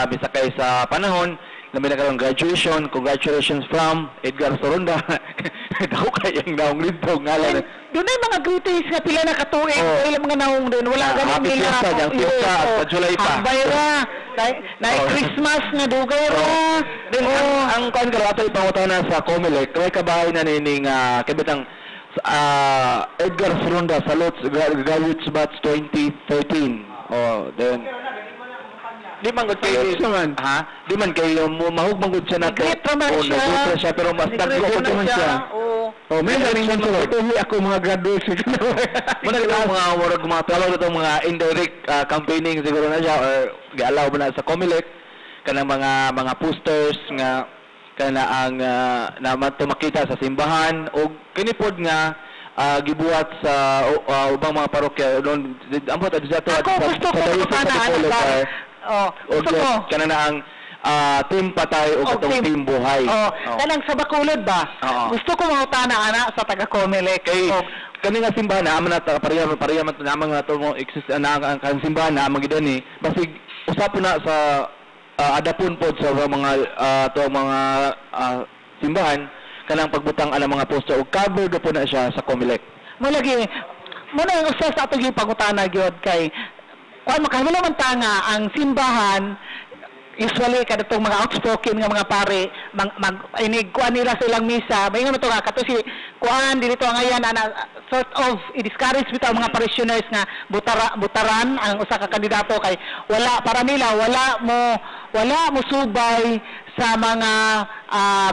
misakay sa panahon, labi na karon graduation, congratulations from Edgar Soronda. Dako kayang naong lintong ngalan. Doon ay mga greetings nga pila na katuig, ilang mga naong din, wala galing Happy nila. Fiesta, dyan Fiesta, sa July pa. Ang bayra, na Christmas nga dugay ra. Then, ang kuan ka ato ipangutaw na sa Comelec, kay kabahay na nining kabitang Edgar Soronda sa graduates batch 2013. Oh, then di man gud kayo naman. Ha? Di man kayo mahugmang gud siya nato. Nag-graduate siya pero mas tagko ko man siya. Oh, may galing man siya. Ito ako mga graduates. Muna kita mga tawag ito mga indirect campaigning siguro na siya or gi-allow mo na sa Comelec kanang mga posters nga kana ang makita sa simbahan o kinipod nga gibuhat sa ubang mga parokya doon ambot adto sa gusto ko gusto ko kana na ang team patay o katong team buhay. Kanang sa Bacolod ba? Gusto ko mangutana ana sa taga Comelec kay kani nga simbahan na man pareha man namang ato mo exist ang simbahan na magidani basig usapon na sa adapon pod sa mga mga simbahan kanang pagbutang ana mga poster o cover do po na siya sa Comelec. Malagi mo na yung usa sa ato gyud pangutana gyud kay kuan makahimo man tanga ang simbahan usually kadtong mga outspoken nga mga pare inig kuan nila sa ilang misa may nga to ka kato si kuan dito ngayon ana sort of i-discourage bitaw mga parishioners nga butaran ang usa ka kandidato kay wala para nila wala mo subay sa mga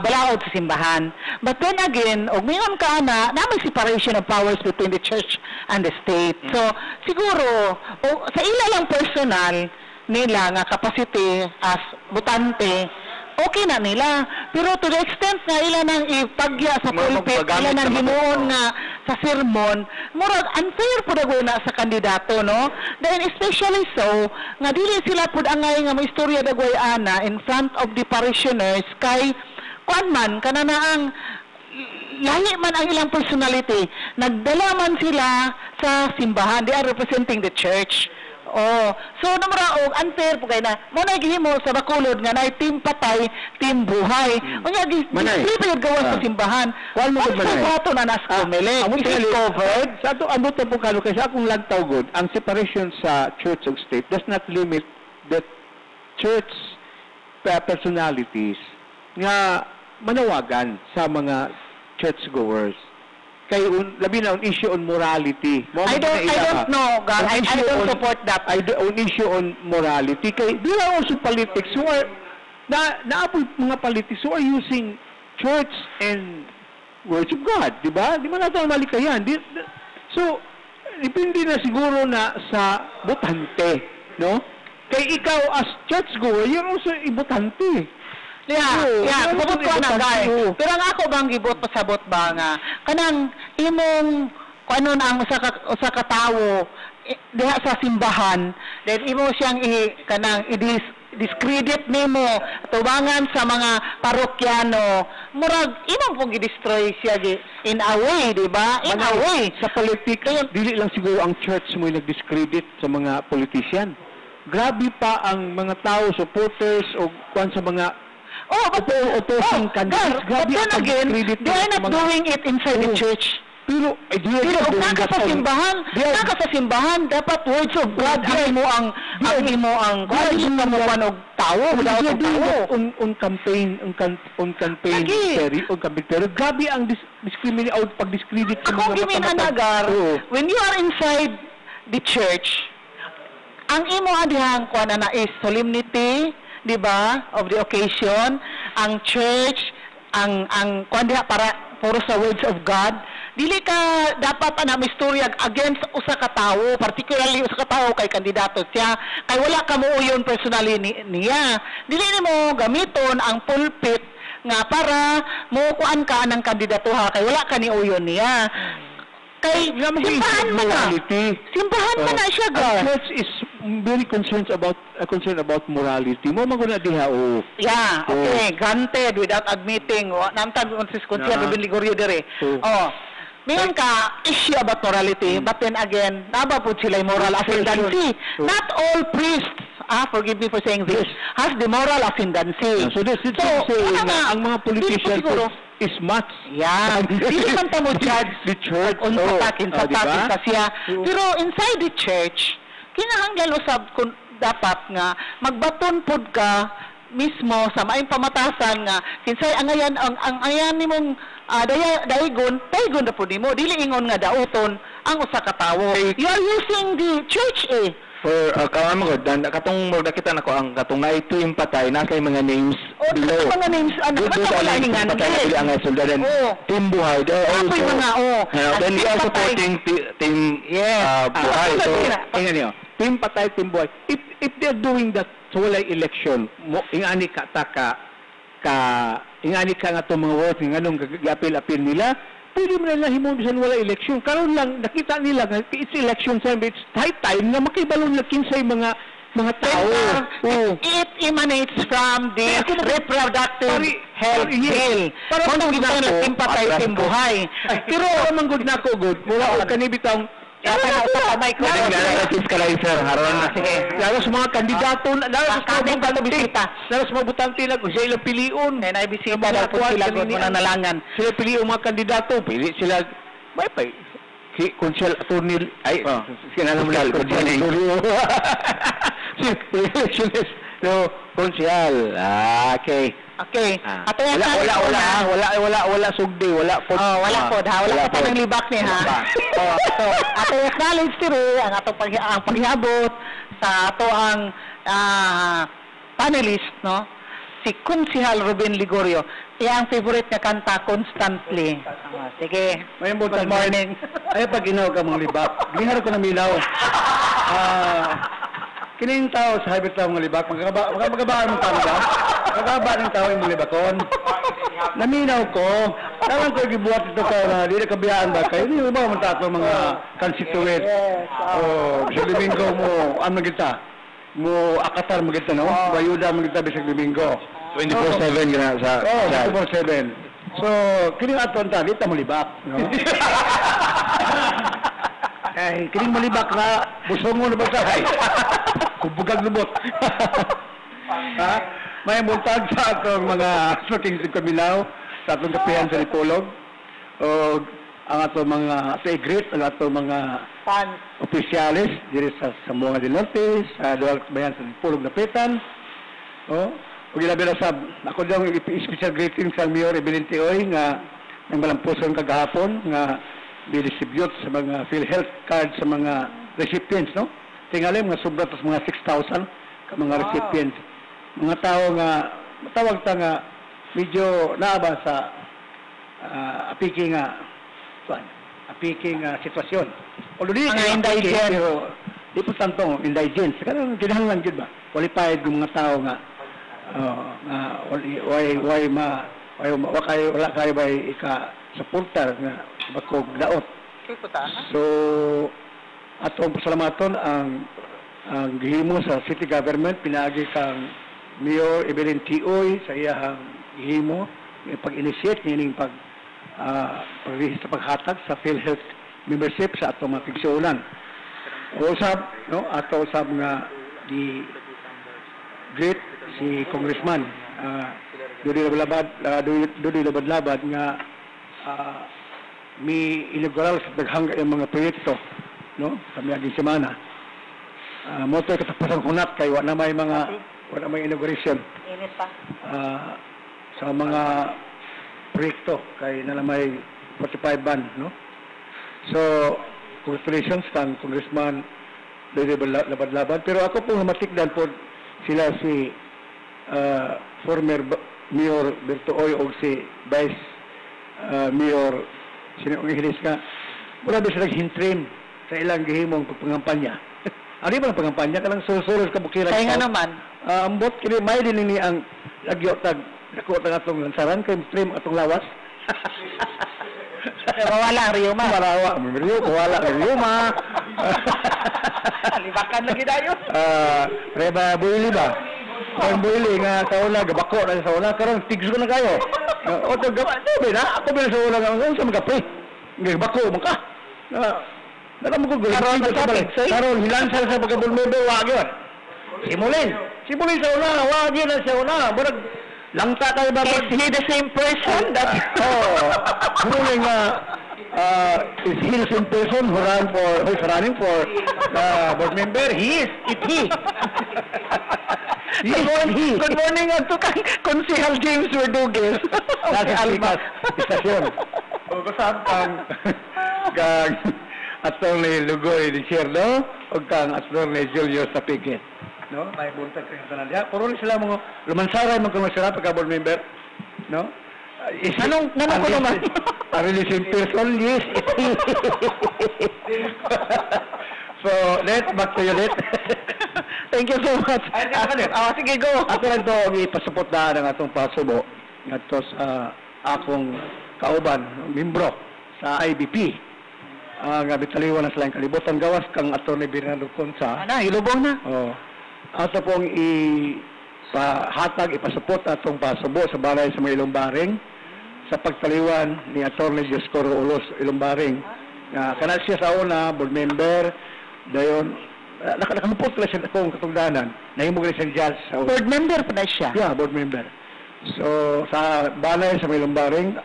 balaod sa simbahan. But then again, og mingon ka na may separation of powers between the church and the state. So siguro sa ila lang personal nila nga capacity as butante, okay na nila. Pero to the extent na ila nang ipagya sa pulpit, ila nang himuon nga sa sermon, murag unfair po na sa kandidato, no? Then especially so, nga dili sila pud angay nga maistorya dagway ana in front of the parishioners kay kuan man kanana ang lahi man ang ilang personality, nagdala man sila sa simbahan, they are representing the church. So namara unfair po kay na mo na gihimo sa Bacolod nga nay team patay, team buhay. Unya dili pa gawas sa simbahan. Wal mo gud man. Sa na nas Comelec. Is covered. Sa ato ambot na po kano kay sa akong lagtaw gud, ang separation sa church ug state does not limit the church personalities nga manawagan sa mga churchgoers. Kay labi na on issue on morality. I don't know, God. I don't support that. On issue on morality. Kay there are also politics who are naapoy mga politics who are using church and words of God, di ba? Di ba nato malikayan? So depende na siguro na sa botante, no? Kay ikaw as churchgoer, you're also ibutante. Sabot ko na guys. Pero ang ako bang gibot pasabot ba nga kanang imong kanon ang usa ka tawo diha sa simbahan, then imo siyang discredit nimo tubangan sa mga parokyano, murag imong pong i-destroy siya in a way, di ba? In a way sa politics, dili lang siguro ang church mo nag-discredit sa mga politician. Grabe pa ang mga tao, supporters o kuan sa mga opposing candidates. But then again, they are not doing it inside the church. Pero naka sa simbahan, dapat words of God ang imo ang tao, on campaign pero grabe ang pag-discredit sa mga anagar, when you are inside the church, ang imo adihang kuan na is solemnity, di ba, of the occasion, ang church, ang kuan diha para puro sa words of God, dili ka dapat istorya against usa ka tawo, particularly usa ka tawo kay kandidato siya, kay wala ka muuyon personally niya. Dili nimo gamiton ang pulpit nga para mo kuan ka ng kandidatuha kay wala ka ni uyon niya. Kay simbahan man na siya, God. Church is very concerned about morality. Mo maguna diha okay, granted without admitting namtag konsiskwensya Ruben Ligorio dire. Mayroon ka issue about morality, but then again, nabapod sila moral ascendancy. Not all priests forgive me for saying this, has the moral ascendancy. So this is saying ano nga, ang mga dili politicians po siguro, is much. yan, dili man ta mo judge The church. unsa oh, takin sa diba? takin sa siya. Oo. Pero inside the church, kinahanglan usab kun dapat nga magbaton pod ka mismo sa maayong pamatasan nga kinsay angayan ang ayan nimong daygon na po nimo dili ingon nga daoton ang usa ka tawo. You are using the church For kawan mo dan katong nakita nako ang katong na ito yung patay na kay mga names below. Mga names ano Good ba align hingan patay na bili ang soldadan. Oo. Team Buhay. They are Apoy also mga then we are supporting team Buhay. So Tingnan niyo, team patay, team buhay. If they're doing that, so walay election, ingani ka ingani ka nga itong mga votes, nganong apil nila, pwede mo nila himubisan wala election. Karon lang, nakita nila, it's election time, it's high time na makibalon na kinsay mga tao. It emanates from the reproductive health bill. Para Kung manggod ginagawa na na team patay, team buhay. Pero manggod na ako, good. Mura o kanibitang, fiscalizer haron na Sige. lalo sa mga kandidato, lalo sa Kading mga ka bisita. lalo sa mga butante lang, kung sila ilang piliun. Kaya naibisita daw po sila kung muna nalangan. Sila piliun mga kandidato, pili sila, may si Conchel Attorney, ay, Sinala mo lang, si electionist, no, Conchel, okay. Okay. Ato yan Wala sugdi, wala po. wala po ha. Wala po ng libak ni ha. So, ato acknowledge tiro ang ato ang paghiabot sa ato ang panelist, no? Si Kunsihal Ruben Ligorio. Iya ang favorite nga kanta, Constantly. Sige. May Good morning. Ay, pag inaw ka mga libak, lihar ko na milaw. Kining tao sa hybrid tao mga libak, magkabaan mong tao ba? Magkabaan ng tao yung mga libakon. Naminaw ko, naman ko gibuhat ito ka na di na kabiyaan ba kayo? Hindi mo ba mga tato mga constituent? Bisag Domingo mo, ano kita? Mo akatar mo kita, no? Bayuda mo kita bisag Domingo. 24/7 gina sa 24/7. So, kining aton ta, di ta mo libak, no? Ay, kining malibak na busong mo na ba sa hay? Kubugag lubot. Ha? May buntag sa atong mga shooting sa Kaminaw, sa atong kapihan sa Lipolog. O ang atong mga great, ang atong mga Fans. opisyalis diri sa Sambuanga del Norte, sa dual bayan sa Lipolog na Petan. O gilabi na sab, ako daw special greeting sa Mayor Evelyn Tioy nga nang malampuson kagahapon nga di-distribute sa mga PhilHealth card sa mga recipients, no? Tingali, mga sobra tas mga 6,000 ka mga recipients. Mga tao nga, matawag ta nga, medyo naaba sa apiki nga sitwasyon. Although di Mga indigent. Pero di po tanto, indigent. Kanang kinahanglan jud ba? Qualified yung mga tao nga wala kayo ba ika-supporter nga bakog daot. So, atong pasalamaton ang gihimo sa city government, pinaagi kang Mayor Evelyn Tioy sa iyahang gihimo, pag-initiate nining paghatag sa PhilHealth membership sa atong mga pigsuulan. Usab, no, ato usab nga di great si Congressman Dudi Labad-Labad nga may inaugural sa daghang yung mga proyekto, no, sa miyaging semana. Mo to katapusan kunat kay wala may inauguration. Init pa. Sa mga proyekto kay nalamay 45 ban, no. So, congratulations kang Congressman Dudi Labad-Labad. Pero ako pong namatikdan po sila si former Mayor Berto Oy o si Vice Mayor sino ang ihilis ka, wala ba sila hintrim sa ilang gihimong pagpangampanya. Ano ba ang pangampanya? Kalang susulos ka bukiran. Kaya nga naman. Ang bot, kini may din ni ang lagyo tag atong lansaran, kay stream atong lawas. Wala ang Rioma. Marawa. Wala ang Rioma. Libakan lagi dayo. Reba Buili ba? Ang Buili nga sa una, gabako na sa una, karon tigs ko na kayo. O to gabi na, ako ba sa una nga, sa mga pre. Gabako mo ka. Nala mo ko, karon hilansal sa pagkabulmudo, wag yun. Simulin sa una, wag yun na sa una. Murag, langta kayo ba? Is he the same person? Simulin nga, is he the same person who is running for board member? He is, he. Good morning to kang Konsehal James Verdugues. Nasa Almas, istasyon. O kasama kang Atty. Lugoy de Cierno o kang Atty. Julio Sapigit. No? May buntag kang tanan diha. Puro sila mga lumansaray man kung masarap pagka board member. No? Anong ko naman? Are really same person? Yes. So, back to you, Let. Thank you so much. Sige, go. Ako lang ito ang ipasupot na ng atong pasubo. Ito sa akong kauban, membro sa IBP. Nga bitaliwan na sila yung kalibutan gawas kang Atty. Bernardo Consa. Ilubong na. Ato pong ipasupot atong pasubo sa balay sa mga Ilombaring sa pagtaliwan ni Atty. Dioscoro Ulos Ilombaring. Kana siya sa una, board member, dayon, nakamupot lang siya akong katungdanan. Nahimog rin siyang judge. Board member pa na siya? Yeah, board member. So, sa balay sa may Lumbaring,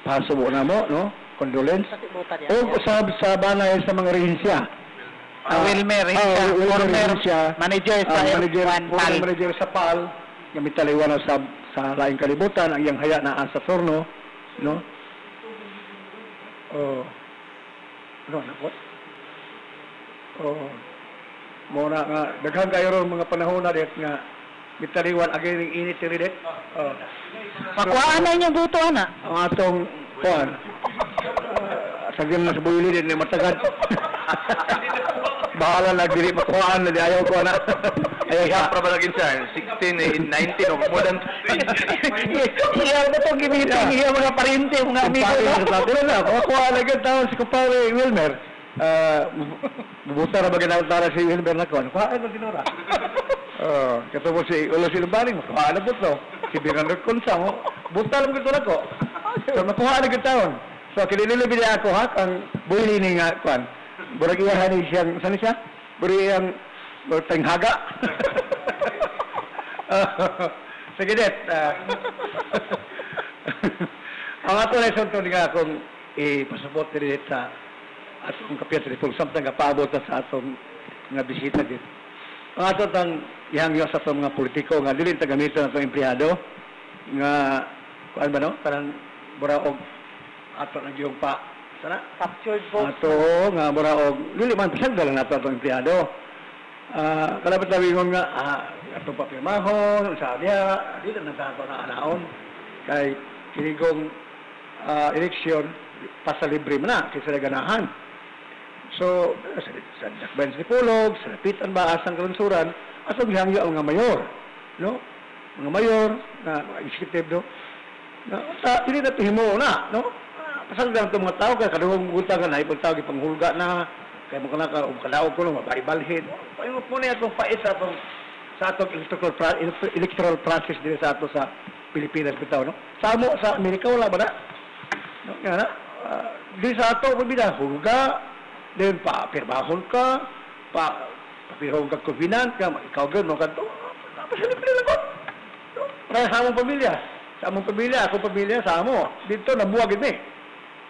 pasubo na mo, no? Condolence. O sa balay sa mga rehensya. Wilmer Rehensya. Manager sa PAL. Manager sa PAL. Yung mitaliwan na sa laing kalibutan, ang iyang haya na sa Sorno, no? Ano, nakot? Muna nga, daghang kayo ron mga panahon na dit nga mitaliwan agay ng init ni dit. Makuhaan na inyong buto, ana. Ang atong kuan. Sagyan na sa buyuli din ni matagad. Bahala na dili makuhaan na di ayaw ko na. Ayaw siya para lagi siya, 16, 19, o more than... Iya ba itong gimiting, iya mga parente, mga amigo na. Pero na, makuhaan na agad tawon si Kupare Wilmer. Bubuta na ba ginawantara si Wilmer na kuhan? Kuhaan na tinura. Katubo si Ulo Silumbaring, kuhaan na buto. Si Bernardo Consa, buta lang gito na ko. So, makuhaan na agad tawon. So, kinililibin niya ako ha, ang buhili ni nga kuhan. Burag iyahan ni siyang, saan siya? Burag iyang tanghaga. Sige, Det. Ang ato na isunto nga akong ipasupot rin sa atong kapiyat rin kung samtang kapabot sa atong nga bisita dito. Ang ato tang ihangyo sa atong mga politiko nga dili ta gamiton atong empleyado nga kuan ba no? Parang buraog ato na giyong pa sana Captured votes. ato nga buraog dili man pasagdal na ato atong empleyado. Kalabat na wingon nga ato pa pirmahon sa diya dili na ato na anaon kay kinigong eleksyon pasalibre man na kaysa ganahan. So, sa Dakbayan sa Dipolog, sa Lapitan ba, asang kalunsuran, asang gihangyo ang mga mayor, no? Mga mayor, na mga executive, no? Hindi na tuhimo na, no? Pasal lang itong mga tao, kaya kadungong guta ka na, ipang tao, ipang hulga na, kaya mga kanaka, kalaog ko, no? Mabaribalhin. Paano po na itong pais sa atong electoral process din sa ato sa Pilipinas, bitaw, no? Sa Amerika, wala ba na? No? Yan na? Di sa ato, pabida, hulga, then pirmahon ka, papirahon ka kubinan, ikaw gano'n, no, kanto, napasalipin lang ko. Para sa among pamilya. Sa among pamilya, ako pamilya, sa amo. Dito, nabuwagin eh.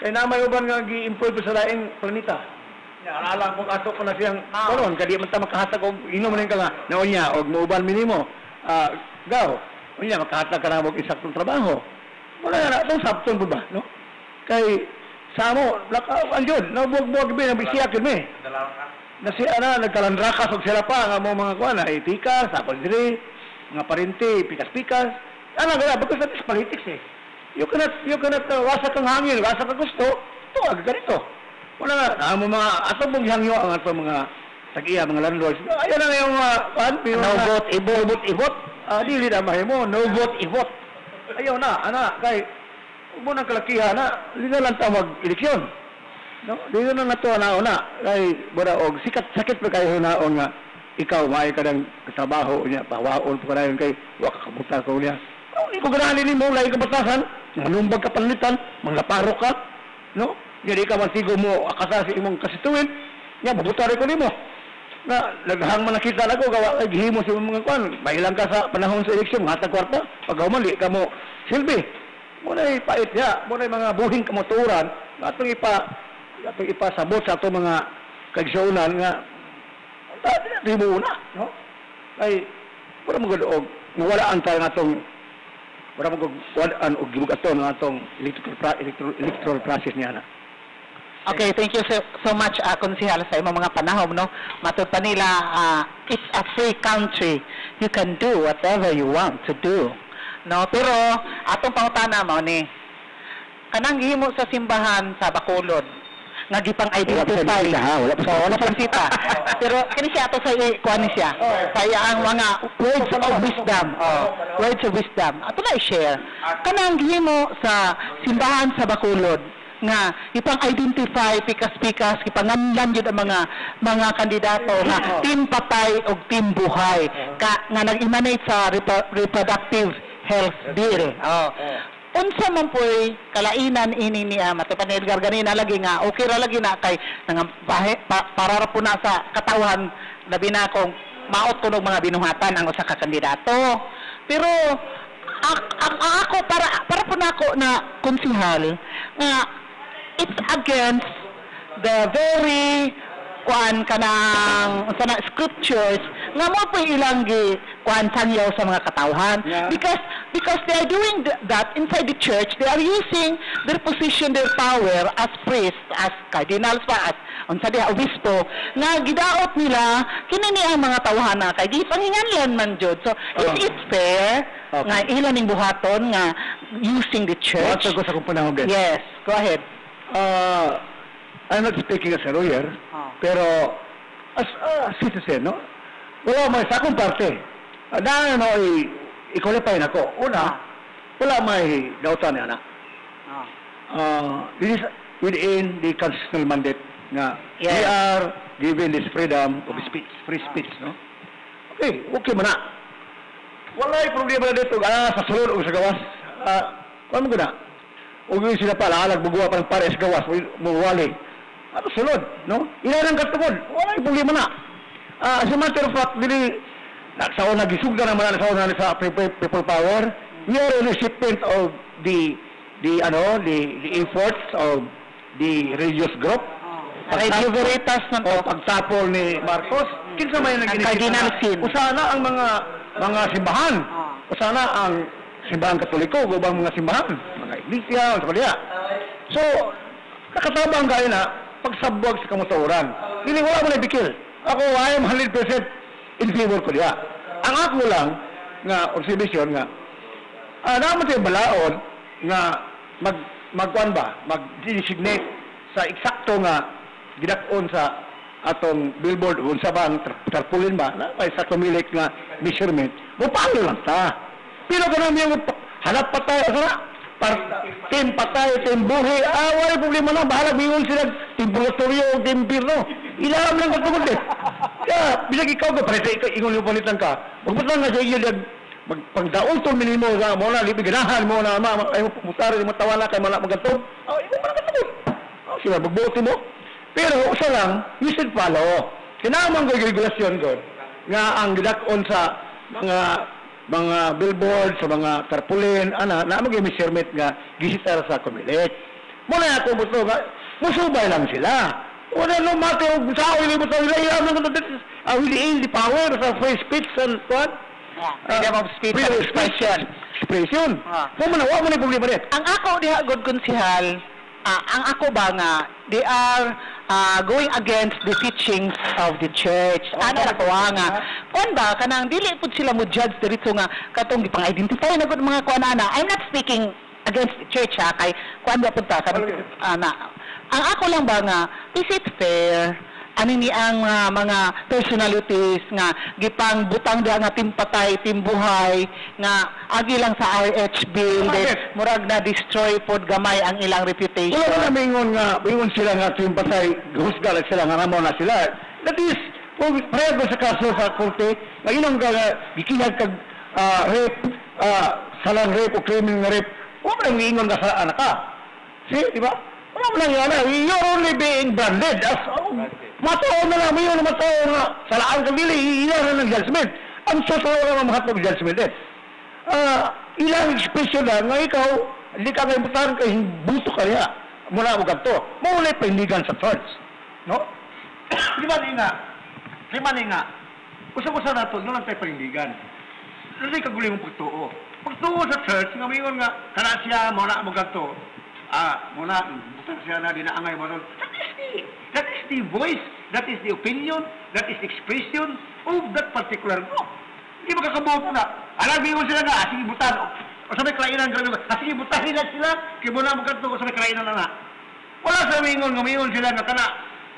Kaya naman uban nga gi-employ sa laing planeta. Alam kong ato ko na siyang, karon kadi man ta makahatag og inom man ka nga, naon niya, og muuban minimo. Gaw, unya makahatag ka na og isaktong trabaho. Wala na, itong sabton po ba, no? Kay, sa mo, anjun, nabuwag-buwag ba, nabisiyak yun eh. Nagkalandrakas og sila pa, nga mga kuha na, pikas, sapal diri, mga parente, pikas-pikas. Gaya, because that is politics eh. You cannot wasak ang hangin, wasak ang gusto, ito, ganito. Wala nga, mga, ato mong hangyo ang ato mga tag-iya, mga landlords. Ayan na yung no vote, ibot. Dili na mahimo, no vote, ibot. Ayaw na, kay, mo nang kalakihan na, hindi na lang mag-eleksyon. No? Dito na nato na, kay bura og sakit pa kayo naon nga ikaw may ka ng trabaho niya, pawaon pa kayo kay wa ka kabuta ko niya. Hindi ko ganahan ni mo lay ka batasan, malumbag ka panlitan, mga paro ka, no? Jadi ka masigo mo akasa sa imong kasituin, nya mabuta rin ko nimo. naghang man nakita na ko, gawa kay gihimo sa mga kwan. Mahilang ka sa panahon sa eleksyon, mga kwarta, pag humali ka mo, silbi. Muna pait niya, muna mga buhing kamotoran, atong ipasabot sa atong mga kagsaunan nga, di muna, no? Ay, wala mo ganoog, nawalaan tayo ng atong, wala mo walaan o gibug ato ng atong electoral process niya na. Okay, thank you so much, Konsihal, sa imong mga panahon, no? Matod pa nila, it's a free country. You can do whatever you want to do. No? Pero, atong pangutana mo ni, kanang gihimo sa simbahan sa Bacolod, nga gipang identify. Wala pa sita. Pero, kini siya ato sa kuha ni siya. Kaya ang mga words of wisdom. Words of wisdom. Ato na i-share. Kanang gihimo sa simbahan sa Bacolod, nga ipang-identify pikas-pikas ipanganlan yun ang mga kandidato nga team patay o team buhay nga nag-emanate sa reproductive health bill. Unsa man po'y kalainan ini niya matupan ni Edgar ganina lagi nga okay ra lagi na kay para po na sa katawan labi na kung maot ko ng mga binuhatan ang usa ka kandidato. Pero ako para po nako na konsihal nga it's against the very kanang scriptures nga mo po ilang sangyaw sa mga katawhan because they are doing that inside the church. They are using their position, their power as priests, as cardinals pa, as unsa diha obispo nga gidaot nila kini ni ang mga tawhana kay gipanghinganlan man jud. So is it fair nga ilan ning buhaton nga using the church? Yes, go ahead. I'm not speaking as a lawyer, pero as a citizen, no? Wala may sa akong parte. I-qualify na ko. Una, wala may dautan niya na. This is within the constitutional mandate na we are given this freedom of speech, free speech, no? Okay man na. Wala problema na dito, sa sulod o sa gawas. Kung mo na? Huwag yung sila pala, bugawa pa ng pare sa gawas, mawali. Ato sulod, no? Ilan ang katungod, wala yung problema na. As a matter of fact, nagsaon na gisugda naman na sa people power. We are a recipient of the efforts of the religious group. Radio Veritas man to. Pagtapol ni Marcos, kinsa may nag-inisip. Usana ang mga simbahan. Usana ang simbahan Katoliko, gubang mga simbahan, mga iglesia, sa kanya. So, nakatabang kayo na pagsabwag sa kamotoran. Hindi, wala mo na bikil. Ako, I am 100% in favor ko diya. Ang ako lang, nga, observation nga, naman tayo balaon, nga, mag-designate sa eksakto nga, gidakon sa atong billboard, unsa ba, ang tarpulin ba, na, may sa kumilik nga measurement, mupalo lang ta. Pero ka namin yung hanap patay, team patay, team buhay, wala problema na, bahala bingon sila, team laboratorio o team pirno. Ilaam lang katungod eh. Kaya, bisag ikaw ka, parete ingon yung palitan ka, magpatlan na sa iyo, pagdaulton minimo ka, mo na, libiganahan mo na, ay mutari, matawa na, kay malak magatog, ikaw man ang katungod. Sila, magbuti mo. Pero, usa lang, you should follow. Kinamang ko yung regulasyon ko, nga ang gidakon sa mga billboard, sa mga tarpaulin, na mag-measurement nga, gisitar sa kumilik. Muna ako buto nga, musubay lang sila. Wala no mati, sa ako yung buto, ilayaman ko na the power sa free speech and what? Freedom of speech and expression. Kung wala mo na yung problema rin. Ang ako diha, God Konsihal, ang ako ba nga, they are going against the teachings of the church. Ano na ko nga. Kung ba, kanang dili po sila mo judge dito nga, katong ipang-identify na mga kuanana. I'm not speaking against the church kay kuan ba punta. Ang ako lang ba nga, is it fair? Ano ni ang mga personalities nga gipang butang diha nga timpatay, timbuhay nga agi lang sa RH bill murag na destroy pod gamay ang ilang reputation. Wala na mingon sila nga timpatay, husga lang sila nga namo na sila. That is, kung prego sa kaso sa korte, nga inong gikinag kag rape, salang rape o criminal nga rape, wala nang ingon ka sa anak ka. See, di ba? Wala mo lang yan. You're only being branded as Matao na lang, mayon na matao nga. Sa laan ka dili, ilan ng judgment. Ang sasawa nga mahatog judgment din. Ilang ekspresyon na nga ikaw, hindi ka ngayon butahan kay buto ka niya. Muna mo ganito. Maulay pahindigan sa church. No? Di ba nga? Usa-usa na ito, doon lang tayo pahindigan. Hindi ka guli mong pagtuo. Pagtuo sa church, nga mayon nga, kana siya, muna mo ganito. Muna, butang siya na, dinaangay mo doon. That is the voice, that is the opinion, that is the expression of that particular group. Hindi makakabuto na. Alam mo sila nga, sige butan. O sa may klainan, sige butan nila sila, kaya muna mo ganito, o sa may klainan na. Wala sa ngayon sila nga kana,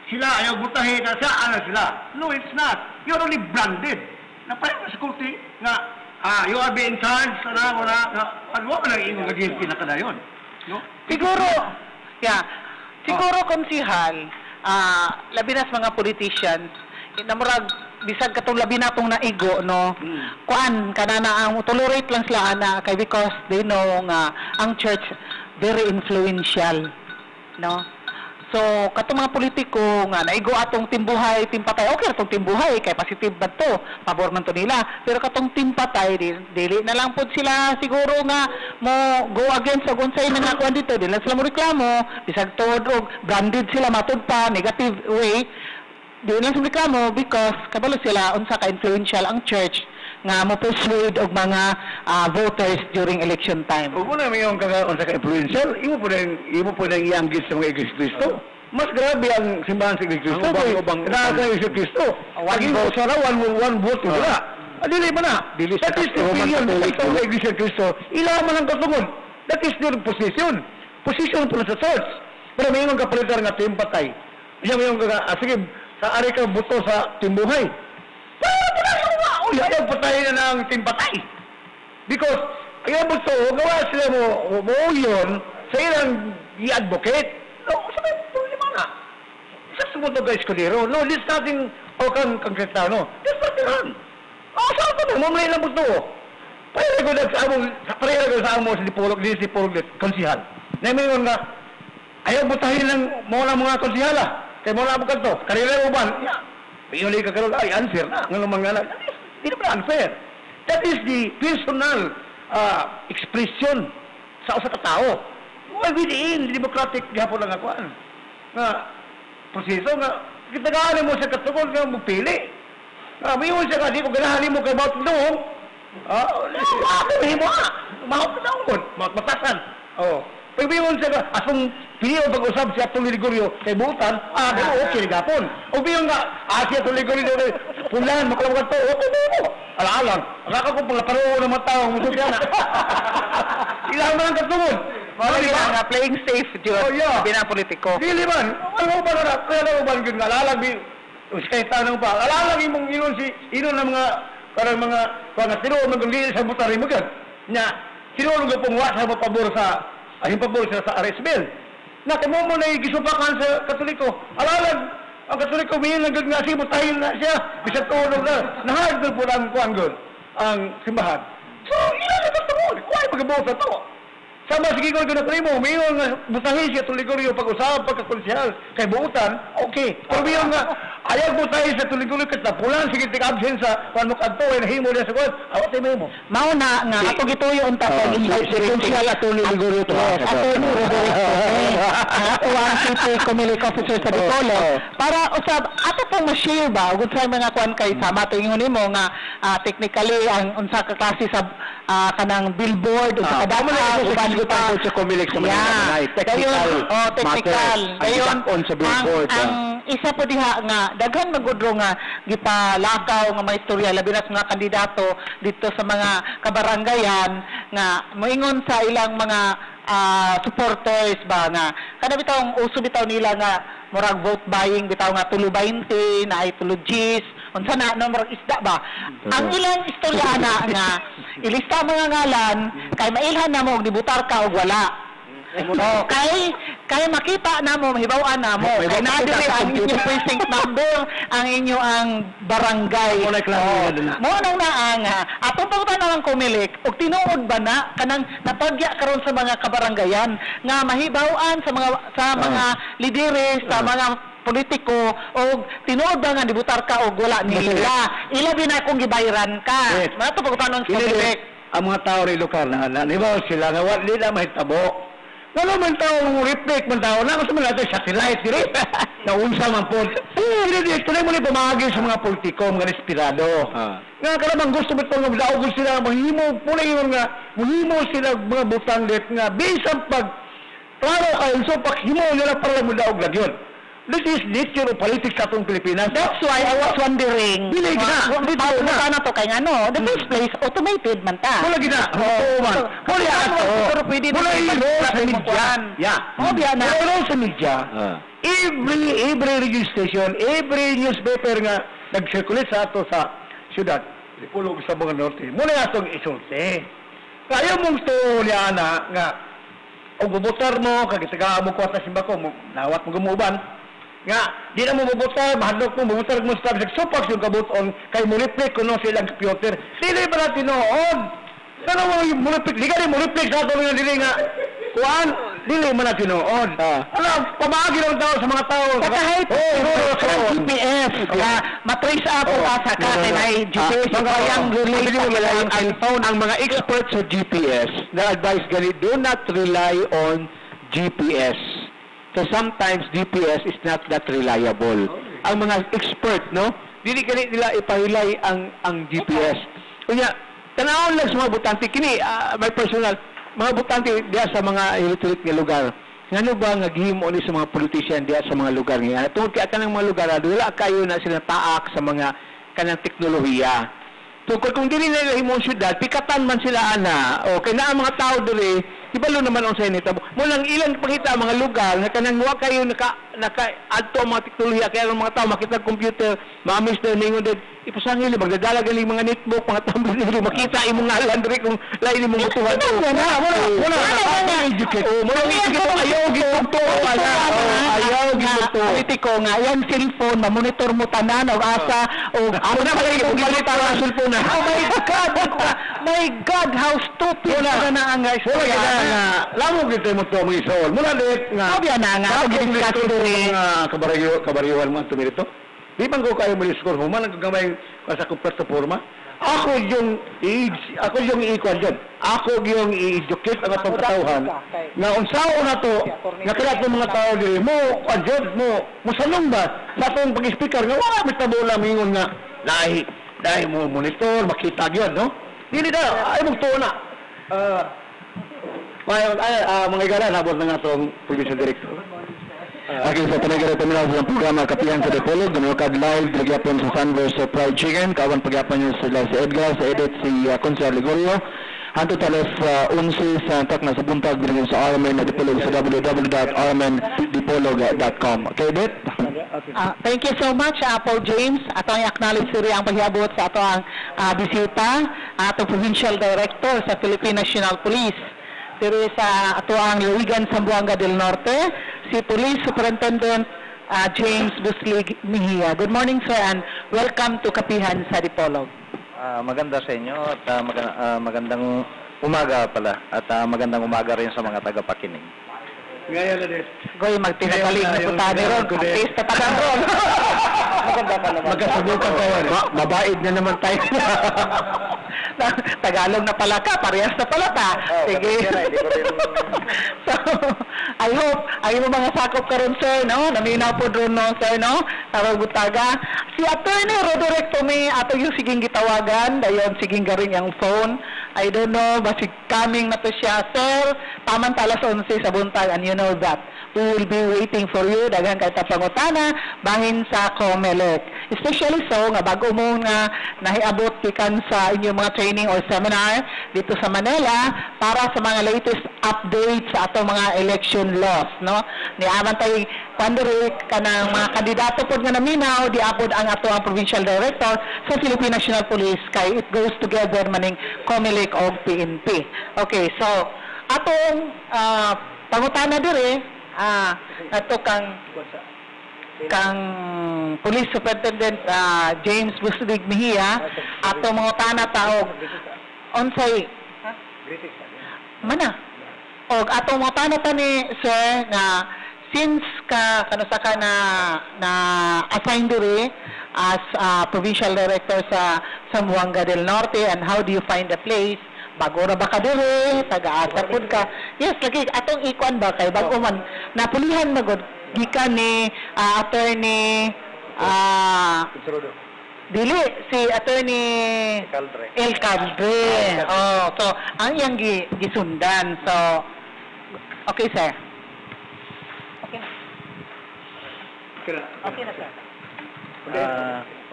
sila ayaw butahin na saan na sila. No, it's not. You're only branded. Na parang sa kulti, nga, you are being charged, ano ba lang ingong GMP na kada yun? No? Siguro, konsihal, labi na sa mga politicians, namurag, bisag katong labi na itong naigo, no? Kuan, kanana ang tolerate lang sila ana, kay because they know nga, ang church, very influential, no? So, katong mga politiko nga, naigo atong timbuhay, timpatay, okay atong timbuhay, kay positive ba to, pabor man to nila. Pero katong timpatay, dili na lang po sila siguro nga, mo go against sa unsay na nakuha dito, dili na sila mo reklamo, bisag tod og branded sila, matud pa, negative way, dili na sila reklamo because, kabalo sila, unsa ka-influential ang church, nga mo persuade og mga voters during election time. O kung na mayroong kakaon sa ka-influential, imo po nang ianggit sa mga Iglesia Cristo. Mas grabe ang simbahan sa Iglesia Cristo. Nakaka Iglesia Cristo. Lagi mo sana, one vote mo na. Dili ba na? That is the opinion sa Iglesia Cristo. Ilaman ang katungod. That is their position. Position po na sa church. Pero mayroong kapalitan nga timpatay. Mayroong sige, sa ari ka buto sa timbuhay. Ayaw patay na ng timpatay. Because, ayaw mo ito, gawa sila mo yun sa ilang i-advocate. No, sabi, problema na. Isa sumunod guys ko dito. No, this nothing, kang Kristano. This nothing wrong. Saan ko na, mamay lang mo ito. Parehera ko sa amo sa dipolog, konsihal. Na may nga, ayaw butahin ng mga konsihala. Kaya muna mo kanto, karila mo ba? Piyuli ka karoon, ay, unfair na. Ngayon mga hindi naman unfair. That is the personal expression sa usa ka tao. Within democratic gihapon lang ako. Nga, proseso nga, kitagahan mo sa katungod nga mupili. Mayon siya ka, di ko ganahan mo kay bawat noong. Makuhin mo ha. Mahot na noon. Matasan. Pag mayon siya ka, asong piliw pag-usap siya itong Ligorio kay Butan, okay, gapon. O biyon nga, siya itong Ligorio, pulan, makalawagan to, okay mo. Alaalang, akaka ko pala paroon ng mga tao, muso siya na. Ilang man ang katungod. Nga, playing safe, Diyos, binapolitiko. Dili man, ano ba na, kaya na ba yun nga, alalang, kahit tanong pa, alalang imong inon ng mga, parang mga tinulong ng gulili sa butari mo gan. Nya, tinulong ng pungwa sa pabor sa, pabor sa arrest bill. Na kamo mo na gisupakan sa Katoliko. Alalag, ang Katoliko may nagag nga siya, butahin na siya, bisag tulog na, nahagdol po lang kuanggol ang simbahan. So, ilan na ito mo, kuhay magabuot na ito. Sama sige ko na primo, mayon nga butahin siya tuligorio pag-usap pagkakonsyal kay buutan, okay. Pero mayon nga ayaw butahin sa tuligorio ket napulan sige tig absent sa kuno kadto ay nahimo niya sa kuan. Awat ay mo. Mao na nga ato gituyo unta pag konsyal at tuligorio to. Ato ni ang city community officer sa Dipolo para usab ato pong ma-share ba ug sa mga kuan kay sama to ingon nimo nga technically ang unsa ka klase sa kanang billboard unsa ka data Tungkol sa Comelec sa Manila, technical. Dayon, on sa billboard. ang isa po diha nga, daghan magudro nga, gipalakaw nga mga istorya, labi na sa mga kandidato dito sa mga kabarangayan, nga moingon sa ilang mga supporters ba nga, kada bitawng uso bitaw nila nga, murag vote buying, bitaw nga tulo 20, na ay tulo G's, unsa na murag isda ba? Ang ilang istorya na nga, ilista mga ngalan, kay mailhan na mo, dibutar ka o wala. Kay makita na mo, mahibawan na mo. Kay nadiri ang inyong precinct number, ang inyo ang barangay. Mo nang naang, atong pagkutan na ng Comelec, o tinuod ba na, kanang natagya karon sa mga kabarangayan, nga mahibawan sa mga lideres, sa mga politiko o tinuod ba nga dibutar ka o wala nila. Ilabi na kung gibayran ka. Yes. Mga ito pagkutanon sa Hindi, Quebec. ang mga tao rin lokal na nibaw sila nga wala nila mahitabo. Wala man tao reflect man tao na gusto man natin satellite diri. Naunsa man po. Hindi tuloy mo ni pamagi sa mga politiko, mga inspirado. Nga kalamang gusto mo itong daog sila mahimo mahimo sila mga butang dit nga bisang pag klaro kayo so paghimo nila para mo daog lagyon. This is nature of politics sa atong Pilipinas. That's why I was wondering. Dili gina. Paano to kay ano? The first place, automated man ta. Wala gina. Oo man. Wala ato. Pero pwede Wala ilo sa media. Yeah. Oh, biya na. Wala ilo sa media. Every radio station, every newspaper nga nag-circulate sa ato sa syudad, Dipolog sa mga norte. Muna atong isulti. Kaya mong tuulya na nga o bubutar mo, kagitaga mo kwata simbako, nawat mo gumuban. Nga, di na mo bubutar, mahadlok mo, bubutar mo sa supak yung kabuton, kay muliplik kuno silang computer. Dili ba natin noon? Pero mo muliplik, di ka rin muliplik sa ato nga dili nga. Kuan, dili man natin noon. Alam, pamagi lang tao sa mga tao. Kahit sa GPS, matrace ako asa ka, may GPS, yung relate ang phone, ang mga experts sa GPS na advise ganit, do not rely on GPS. So sometimes GPS is not that reliable. Ang mga expert, no? Dili ganit nila ipahilay ang GPS. Kunya, tanawon lang sa mga butante kini, my personal, mga butante diya sa mga electric nga lugar. Ngano ba nga gihimo ni sa mga politician diya sa mga lugar nga? Tungod kay kanang mga lugar wala kayo na sila taak sa mga kanang teknolohiya. Tungkol kung dili nila himong syudad, pikatan man sila ana. O kay naa mga tao diri, ibalo naman ang sa nito. Mo lang ilang pakita ang mga lugar nga kanang wa kayo naka adto ang mga teknolohiya kaya ang mga tao makita computer, ma-miss na ningon din ipasangili magdadala galing mga netbook, mga tablet diri makita imong ngalan diri kung lain imong butuhan. Wala educate. Oh, mo educate ayaw gitugto pala. Ayaw gitugto. Politiko nga yan cellphone, ma-monitor mo tanan og asa og ako na pala yung palit ang cellphone na. Oh my God, how stupid na ang guys. Wala nga, lamo gito mo to mga isol. Mula dit nga. Obya na nga, Ako discuss diri nga kabarayuan mo tumirito. Di bang ko kayo mali-score human ang gagamay sa plataforma? Ako yung i-equal dyan. Ako yung i-educate ang atong katauhan. Nga unsaon na to, nga kaya itong mga tao diri mo, mo salong ba? Sa atong pag-speaker, nga wala may tabola mingon nga, dahil mo monitor, makita yun, no? Dili na, ay magtuon na. Mga igala, nabot na nga itong provincial director. Okay, sa panagara terminal sa programa Kapihan sa Dipolog, ganukad live, nagyapon sa Sunburst Fried Chicken, kawan pagyapon niyo sila si Edgar, sa edit si Consuelo Ligorio, hanto talas 11 sa tak na sa buntag din sa RMN na Dipolog sa www.rmndipolog.com. Okay, edit? Thank you so much, Paul James. Ato ang acknowledge siri ang paghiyabot sa ato ang bisita, ato Provincial Director sa Philippine National Police. Diri sa ato ang Luigan, Zamboanga del Norte, si Police Superintendent James Buslig Mejia. Good morning, sir, and welcome to Kapihan sa Dipolog. Maganda sa inyo at magandang umaga pala at magandang umaga rin sa mga tagapakinig. Ngayon na din. Goy, magtinagaling na putani ron. Artist na tagang ron. Maganda ka naman. Magkasubukan tayo. Mabait na naman tayo. Tagalog na pala ka, parehas na pala ta. Sige. So, I hope, ay mo mga sakop ka ron, sir, no? Naminaw po ron, no, sir, no? Taragutaga. Si Attorney Roderick Tome, ato yung siging gitawagan, dayon siging garing yung phone. I don't know, basig coming na to siya, sir. Taman talas 11 sa buntag, and you know that. We will be waiting for you, daghang kay tapangutana, bahin sa COMELEC. Especially so, nga bago mo nga nahiabot kikan sa inyong mga training or seminar dito sa Manila para sa mga latest updates sa atong mga election laws, no? Niaman tay pandiri kanang mga kandidato pod nga naminaw diapod ang ato ang provincial director sa Philippine National Police kay it goes together maning COMELEC o PNP. Okay, so atong pangutana dire ato kang Police Superintendent James Buslig Mejia ato mga utana taog unsay mana og ato mga utana ta ni sir nga since kanusa ka na assign diri as provincial director sa Zamboanga del Norte, and how do you find the place? Bago ra ba ka diri? Taga-asa pud ka? Yes, lagi atong ikuan ba kay bago man napulihan magod gikan ni attorney dili si attorney Caldre. El Caldre. Oh, so ang iyang gisundan. So okay, sir. Okay na. Okay na, sir.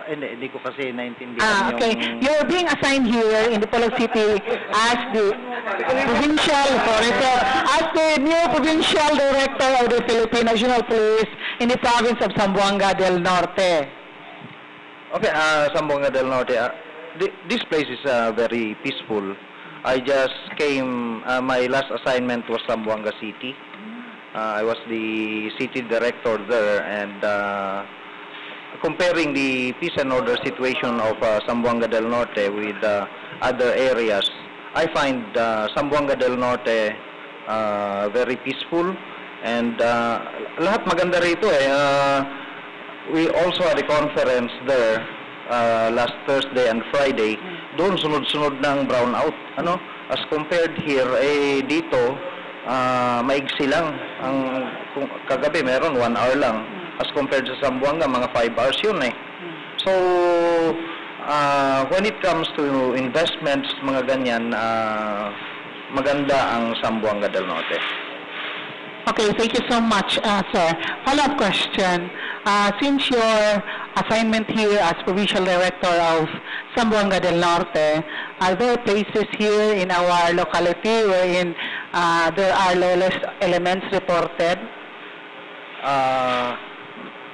Hindi ko kasi naintindihan Okay. You're being assigned here in Dipolog City as the new provincial director of the Philippine National Police in the province of Zamboanga del Norte. Okay, Zamboanga del Norte. This place is very peaceful. I just came, my last assignment was Zamboanga City. I was the city director there, and comparing the peace and order situation of Zamboanga del Norte with other areas, I find Zamboanga del Norte very peaceful, and lahat maganda rito eh. We also had a conference there last Thursday and Friday. Doon sunod-sunod ng brownout. Ano? As compared here, dito, maigsi lang. Kagabi meron 1 hour lang. As compared sa Zamboanga, mga 5 hours yun eh. So, when it comes to investments, mga ganyan, maganda ang Zamboanga del Norte. Okay, thank you so much, sir. Follow-up question. Since your assignment here as Provincial Director of Zamboanga del Norte, are there places here in our locality wherein there are lawless elements reported?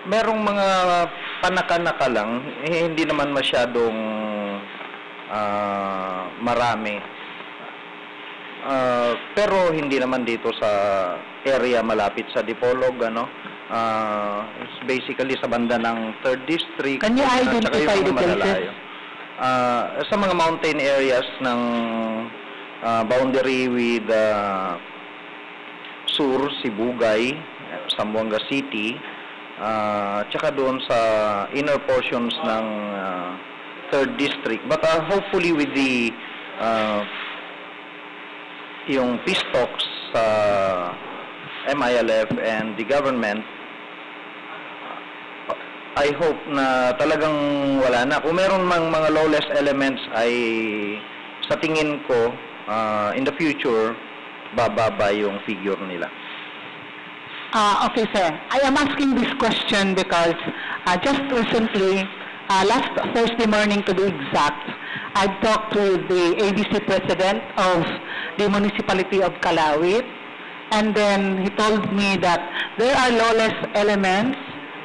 Merong mga panaka-naka lang, hindi naman masyadong marami. Pero hindi naman dito sa area malapit sa Dipolog, ano. It's basically sa banda ng 3rd District. Can you identify the places? Sa mga mountain areas ng boundary with Sur, Sibugay, Zamboanga City, tsaka doon sa inner portions ng 3rd District. But hopefully with the yung peace talks sa MILF and the government, I hope na talagang wala na. Kung meron mang mga lawless elements ay sa tingin ko in the future bababa yung figure nila. Okay, sir. I am asking this question because just recently, last Thursday morning to be exact, I talked with the ABC president of the municipality of Calawit, and then he told me that there are lawless elements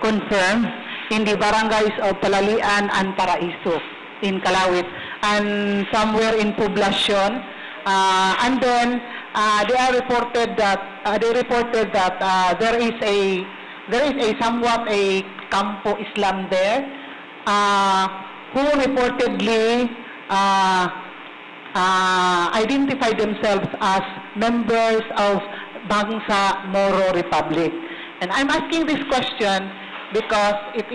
confirmed in the barangays of Palalian and Paraiso in Calawit, and somewhere in Poblacion, and then they reported that there is a somewhat a Campo Islam there, who reportedly identified themselves as members of Bangsa Moro Republic. And I'm asking this question because it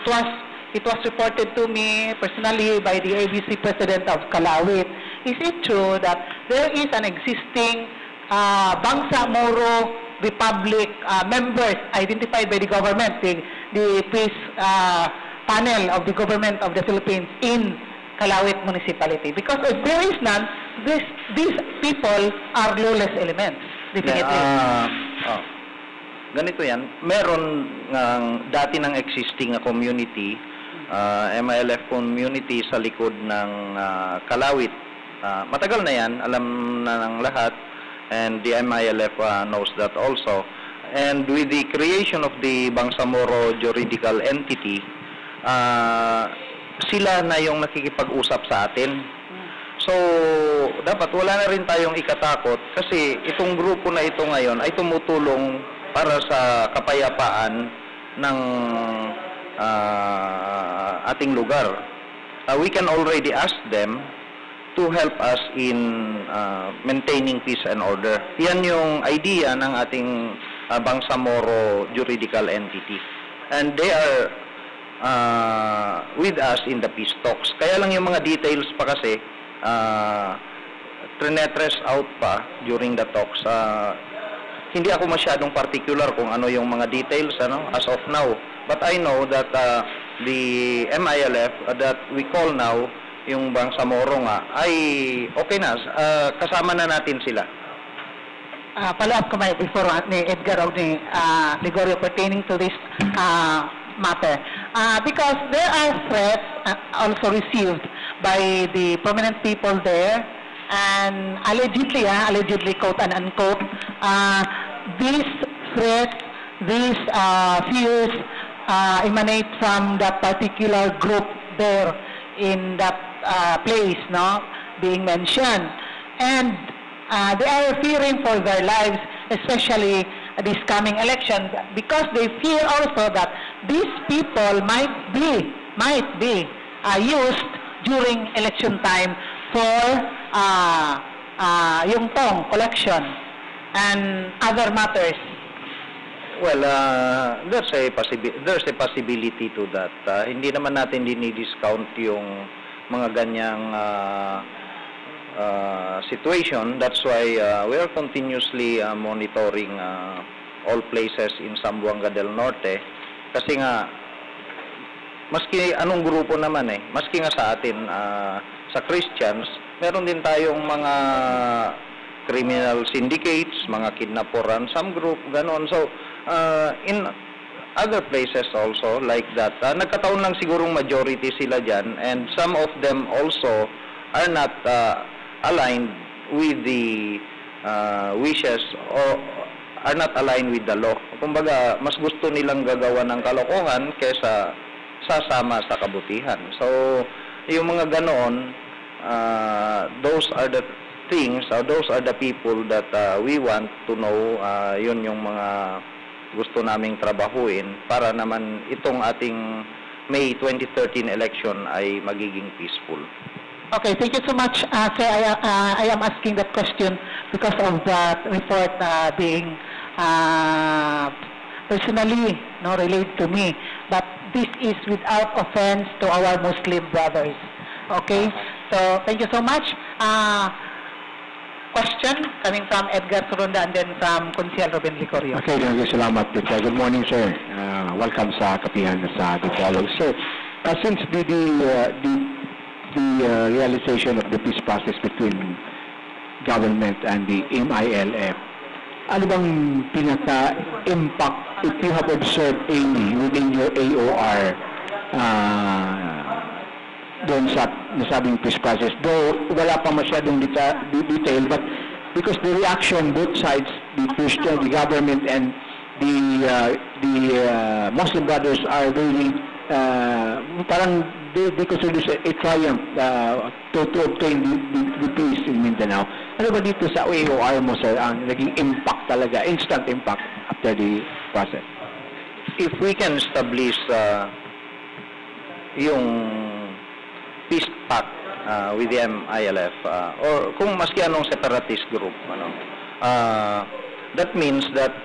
was reported to me personally by the ABC president of Calawit. Is it true that there is an existing Bangsa Moro Republic members identified by the government, the peace panel of the government of the Philippines in Calawit municipality? Because if there is none, these people are lawless elements, definitely. Ganito yan, meron dati ng existing community, MILF community sa likod ng Calawit. Matagal na yan, alam na ng lahat, and the MILF knows that also. And with the creation of the Bangsamoro juridical entity, sila na yung nakikipag-usap sa atin. So, dapat wala na rin tayong ikatakot kasi itong grupo na ito ngayon ay tumutulong para sa kapayapaan ng ating lugar. We can already ask them to help us in maintaining peace and order. Yan yung idea ng ating Bangsamoro juridical entity. And they are with us in the peace talks. Kaya lang yung mga details pa kasi, trinetres out pa during the talks. Hindi ako masyadong particular kung ano yung mga details as of now. But I know that the MILF that we call now, yung Bangsamoro nga, ay okay na. Kasama na natin sila. Follow up ko may before ni Edgar o ni Ligorio pertaining to this matter. Because there are threats also received by the prominent people there, and allegedly quote and unquote, these threats, these fears emanate from that particular group there in that place, being mentioned. And they are fearing for their lives, especially this coming election, because they fear also that these people might be used during election time for yung tong collection and other matters. Well, there's a possibility to that. Hindi naman natin dinidiscount yung mga ganyang situation. That's why we are continuously monitoring all places in Zamboanga del Norte. Kasi nga, maski anong grupo naman maski nga sa atin, sa Christians, meron din tayong mga criminal syndicates, mga kidnapper ransom group, ganon. So, in other places also like that, nagkataon lang sigurong majority sila dyan, and some of them also are not aligned with the wishes or are not aligned with the law. Kumbaga, mas gusto nilang gagawa ng kalokohan kaysa sasama sa kabutihan. So, yung mga ganoon, those are the things, those are the people that we want to know. Yun yung mga gusto naming trabahuin para naman itong ating May 2013 election ay magiging peaceful. Okay, thank you so much, sir. I am asking that question because of that report being personally related to me. But this is without offense to our Muslim brothers. Okay, so thank you so much. Question coming from Edgar Surunda and then from Consiel Ruben Licorio. Okay, salamat. Good morning, sir. Welcome sa kapihan sa Dipolog. Sir, since the realization of the peace process between government and the MILF, ano bang pinaka-impact, if you have observed any within your AOR doon sa nasabing peace process? Though wala pa masyadong detail, but because the reaction, both sides, the Christian, the government, and the Muslim brothers are really parang they consider a triumph to obtain the peace in Mindanao. Ano ba dito sa AOR mo, sir, ang naging impact talaga, instant impact after the process? If we can establish yung peace pact with the MILF, or kung maski anong separatist group, that means that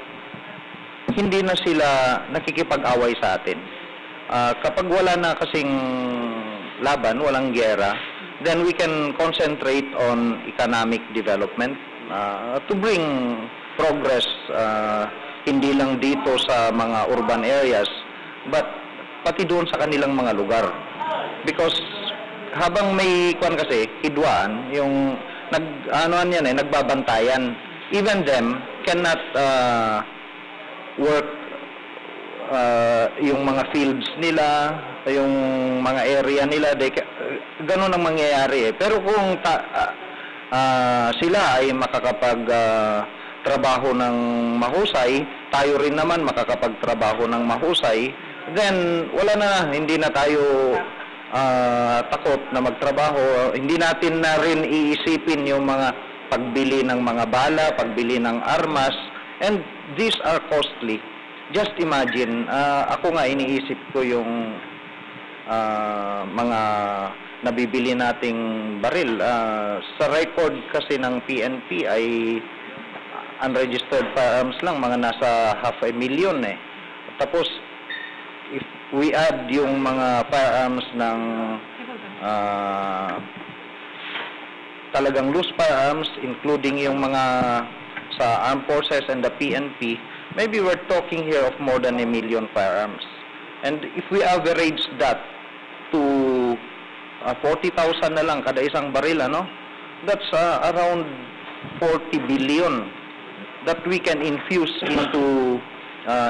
hindi na sila nakikipag-away sa atin. Kapag wala na kasing laban, walang giyera, then we can concentrate on economic development to bring progress, hindi lang dito sa mga urban areas, but pati doon sa kanilang mga lugar. Because habang may hidwaan, yung nagbabantayan, even them cannot work yung mga fields nila, yung mga area nila, ganun ang mangyayari. Pero kung sila ay makakapag trabaho ng mahusay, tayo rin naman makakapagtrabaho ng mahusay, then wala na, hindi na tayo takot na magtrabaho. Hindi natin na rin iisipin yung mga pagbili ng mga bala, pagbili ng armas, and these are costly. Just imagine, ako nga iniisip ko yung mga nabibili nating baril. Sa record kasi ng PNP ay unregistered firearms lang, mga nasa 500,000 eh. Tapos, if we add yung mga firearms ng talagang loose firearms, including yung mga sa armed forces and the PNP, maybe we're talking here of more than 1 million firearms. And if we average that to 40,000 na lang kada isang baril, ano? That's around 40 billion that we can infuse into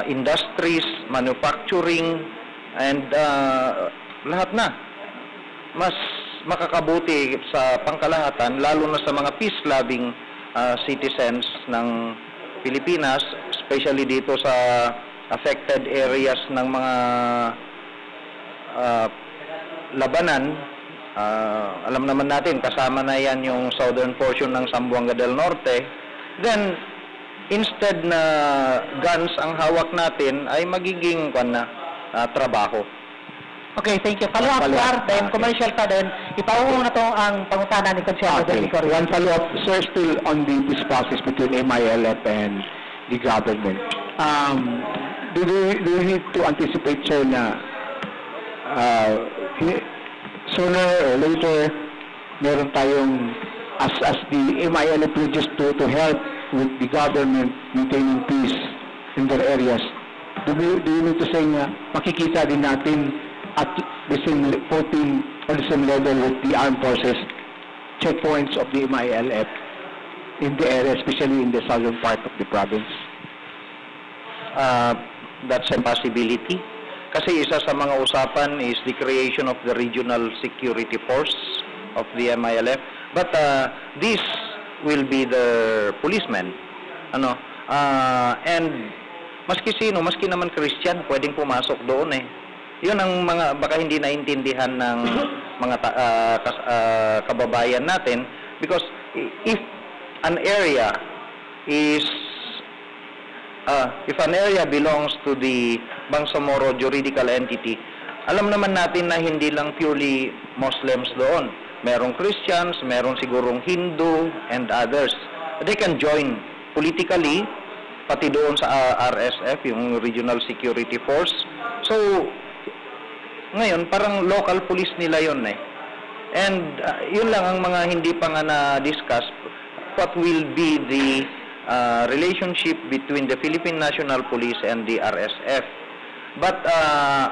industries, manufacturing, and lahat na. Mas makakabuti sa pangkalahatan, lalo na sa mga peace-loving citizens ng Pilipinas, especially dito sa affected areas ng mga labanan. Alam naman natin, kasama na yan yung southern portion ng Zamboanga del Norte. Then, instead na guns ang hawak natin, ay magiging trabaho. Okay, thank you. Follow-up, sir. Then, commercial pa din. Ipauho na to ang pangutana ni Consuelo del Gregorio. One follow-up, sir, still on the peace process between MILF and the government. Do we need to anticipate, sir, na sooner or later, meron tayong, as the MILF pledges to help with the government maintaining peace in their areas, do you need to say na makikita din natin at the same footing or the same level with the armed forces checkpoints of the MILF in the area, especially in the southern part of the province? That's a possibility. Kasi isa sa mga usapan is the creation of the Regional Security Force of the MILF. But this will be the policemen. And maski sino, maski naman Christian, pwedeng pumasok doon eh. Yun ang mga baka hindi naintindihan ng mga kababayan natin, because if an area belongs to the Bangsamoro juridical entity, alam naman natin na hindi lang purely Muslims doon. Merong Christians, merong sigurong Hindu, and others. They can join politically, pati doon sa RSF, yung Regional Security Force. So, ngayon, parang local police nila yun eh. And yun lang ang mga hindi pa nga na-discuss, what will be the relationship between the Philippine National Police and the RSF. But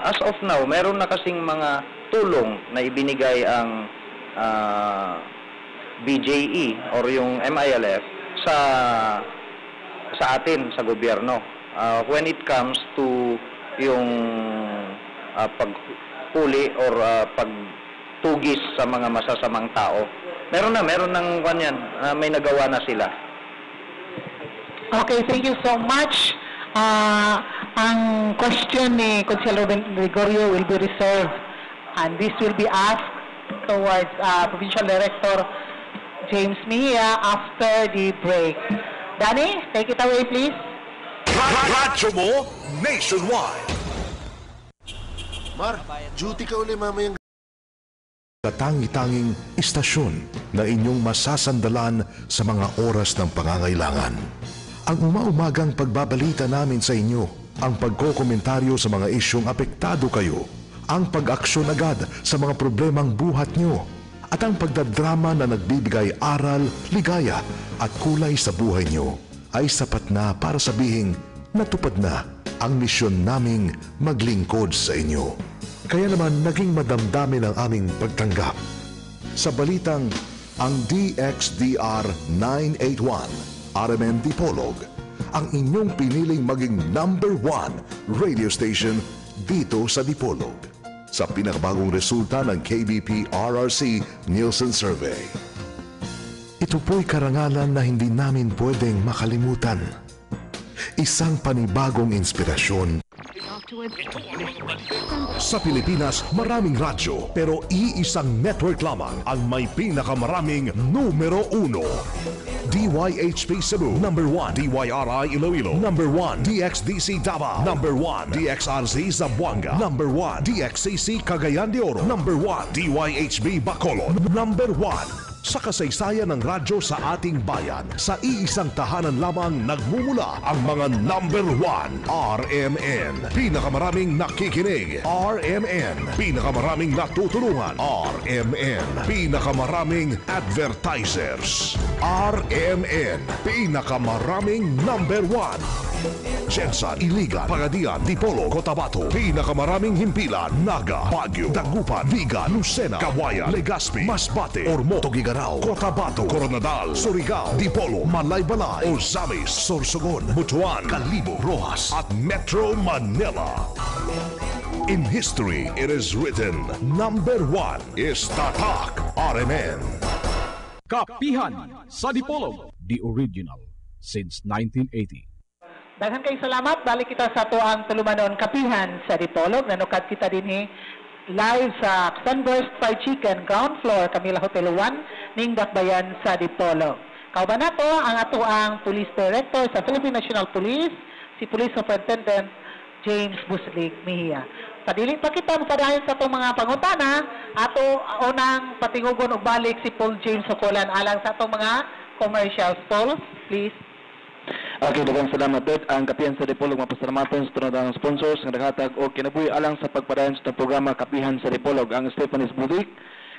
as of now, meron na kasing mga tulong na ibinigay ang BJE or yung MILF sa atin, sa gobyerno. When it comes to yung pagpuli or pagtugis sa mga masasamang tao. Meron ng kanyan, may nagawa na sila. Okay, thank you so much. Ang question ni Consuelo del Gregorio will be reserved, and this will be asked towards Provincial Director James Mejia after the break. Danny, take it away, please. Radyo mo nationwide. Mar, duty ka uli mamayang... Katangi-tanging istasyon na inyong masasandalan sa mga oras ng pangangailangan. Ang umaumagang pagbabalita namin sa inyo, ang pagkokomentaryo sa mga isyong apektado kayo, ang pag-aksyon agad sa mga problemang buhat nyo, at ang pagdadrama na nagbibigay aral, ligaya at kulay sa buhay nyo ay sapat na para sabihing natupad na ang misyon naming maglingkod sa inyo. Kaya naman naging madamdamin ang aming pagtanggap. Sa balitang ang DXDR 981, RMN Dipolog, ang inyong piniling maging number 1 radio station dito sa Dipolog. Sa pinakabagong resulta ng KBP RRC Nielsen Survey. Ito po'y karangalan na hindi namin pwedeng makalimutan. Isang panibagong inspirasyon. Sa Pilipinas, maraming radyo, pero iisang network lamang ang may pinakamaraming numero 1. DYHP Cebu, number 1. DYRI Iloilo, number 1. DXDC Davao, number 1. DXRZ Zamboanga, number 1. DXCC Cagayan de Oro, number 1. DYHB Bacolod, number 1. Sa kasaysayan ng radyo sa ating bayan, sa iisang tahanan lamang nagmumula ang mga number 1, RMN. Pinakamaraming nakikinig, RMN. Pinakamaraming natutulungan, RMN. Pinakamaraming advertisers, RMN. Pinakamaraming number 1. Jensan, Iligan, Pagadian, Dipolog, Cotabato. Pinakamaraming himpilan, Naga, Baguio, Dagupan, Viga, Lucena, Kawayan, Legazpi, Masbate, Ormoc, Tugigaraw, Cotabato, Coronadal, Surigao, Dipolo, Malaybalay, Ozamis, Sorsogon, Butuan, Calibo, Rojas, at Metro Manila. In history, it is written, number 1 is Tatak RMN. Kapihan sa Dipolog, the original since 1980. Daghan kay salamat. Balik kita sa tuang tulumanon kapihan sa Dipolog. Nanukad kita din live sa Sunburst Fried Chicken, ground floor, Camila Hotel 1, ning Dakbayan sa Dipolog. Kauban nato ang ato ang Police Director sa Philippine National Police, si Police Superintendent James Buslig Mejia. Sa dili pa kita magpadayon sa itong mga pangutana, ato unang patingugon og balik si Paul James Sokolan alang sa itong mga commercials. Paul, please. Okay, daghang salamat Dot. Ang Kapihan sa Dipolog mapasalamatan sa tunod ang sponsors nga naghatag og kinabuhi alang sa pagpadayon sa programa Kapihan sa Dipolog. Ang Stephanie's Boutique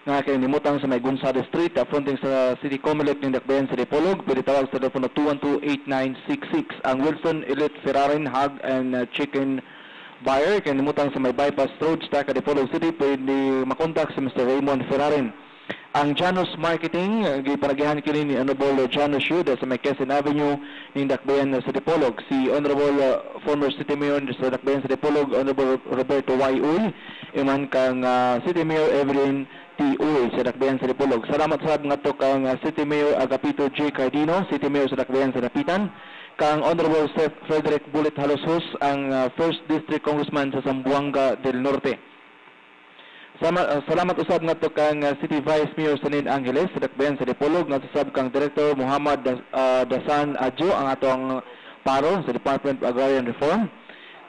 nga kinimutang sa may Gonzales Street, fronting sa City Comelec ng Dakbayan sa Dipolog. Pwede tawag sa telepono 212-8966. Ang Wilson Elite Ferrarin Hog and Chicken Buyer kinimutang sa may Bypass Road, Staca, Dipolog City. Pwede makontak si Mr. Raymond Ferrarin. Ang Janus Marketing, gipanagihan kini ni Honorable Janus Yuda sa may Quezon Avenue ng Dakbayan sa Dipolog. Si Honorable former City Mayor sa Dakbayan sa Dipolog, Honorable Roberto Y. Uy, iman kang City Mayor Evelyn T. Uy sa Dakbayan sa Dipolog. Salamat sa nga to kang City Mayor Agapito J. Cardino, City Mayor sa Dakbayan sa Dapitan. Kang Honorable Frederick Bullet Halosos, ang First District Congressman sa Zamboanga del Norte. Salamat usab nga to kang City Vice Mayor sa Nin Angeles sa Dakbayan sa Dipolog, nga usab kang Director Muhammad Dasan Adjo, ang atong paro sa Department of Agrarian Reform.